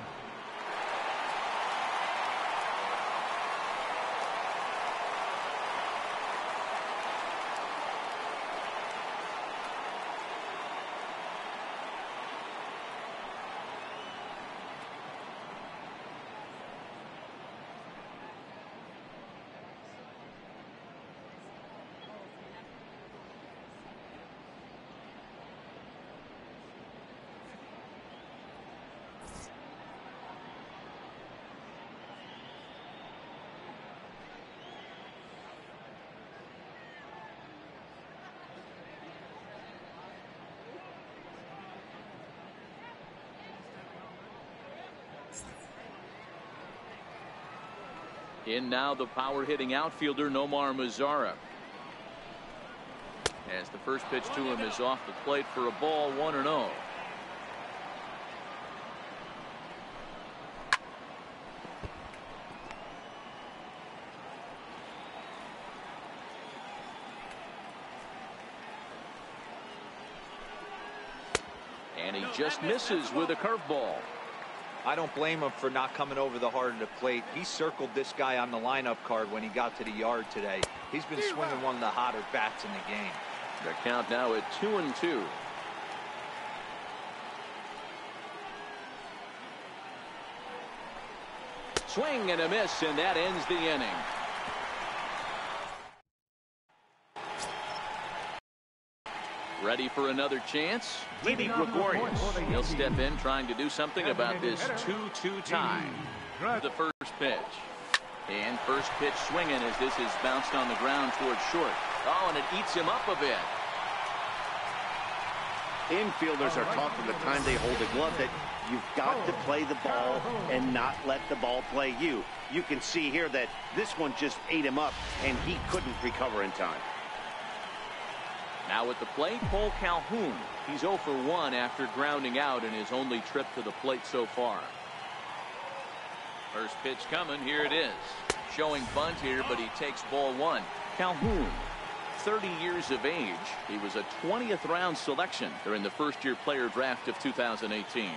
In now the power hitting outfielder Nomar Mazara. As the first pitch to him is off the plate for a ball, 1-0. And he just misses with a curveball. I don't blame him for not coming over the heart of the plate. He circled this guy on the lineup card when he got to the yard today. He's been swinging one of the hotter bats in the game. The count now at 2-2. Swing and a miss, and that ends the inning. Ready for another chance? Didi Gregorius. He'll step in trying to do something about this 2-2 tie. The first pitch. And first pitch swinging as this is bounced on the ground towards short. Oh, and it eats him up a bit. Infielders are taught from the time they hold a glove that you've got to play the ball and not let the ball play you. You can see here that this one just ate him up, and he couldn't recover in time. Now at the plate, Calhoun. He's 0 for 1 after grounding out in his only trip to the plate so far. First pitch coming. Here it is. Showing bunt here, but he takes ball 1. Calhoun, 30 years of age. He was a 20th round selection during the first-year player draft of 2018.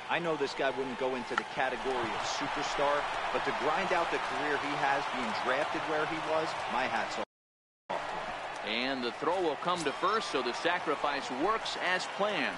I know this guy wouldn't go into the category of superstar, but to grind out the career he has being drafted where he was, my hat's off. And the throw will come to first, so the sacrifice works as planned.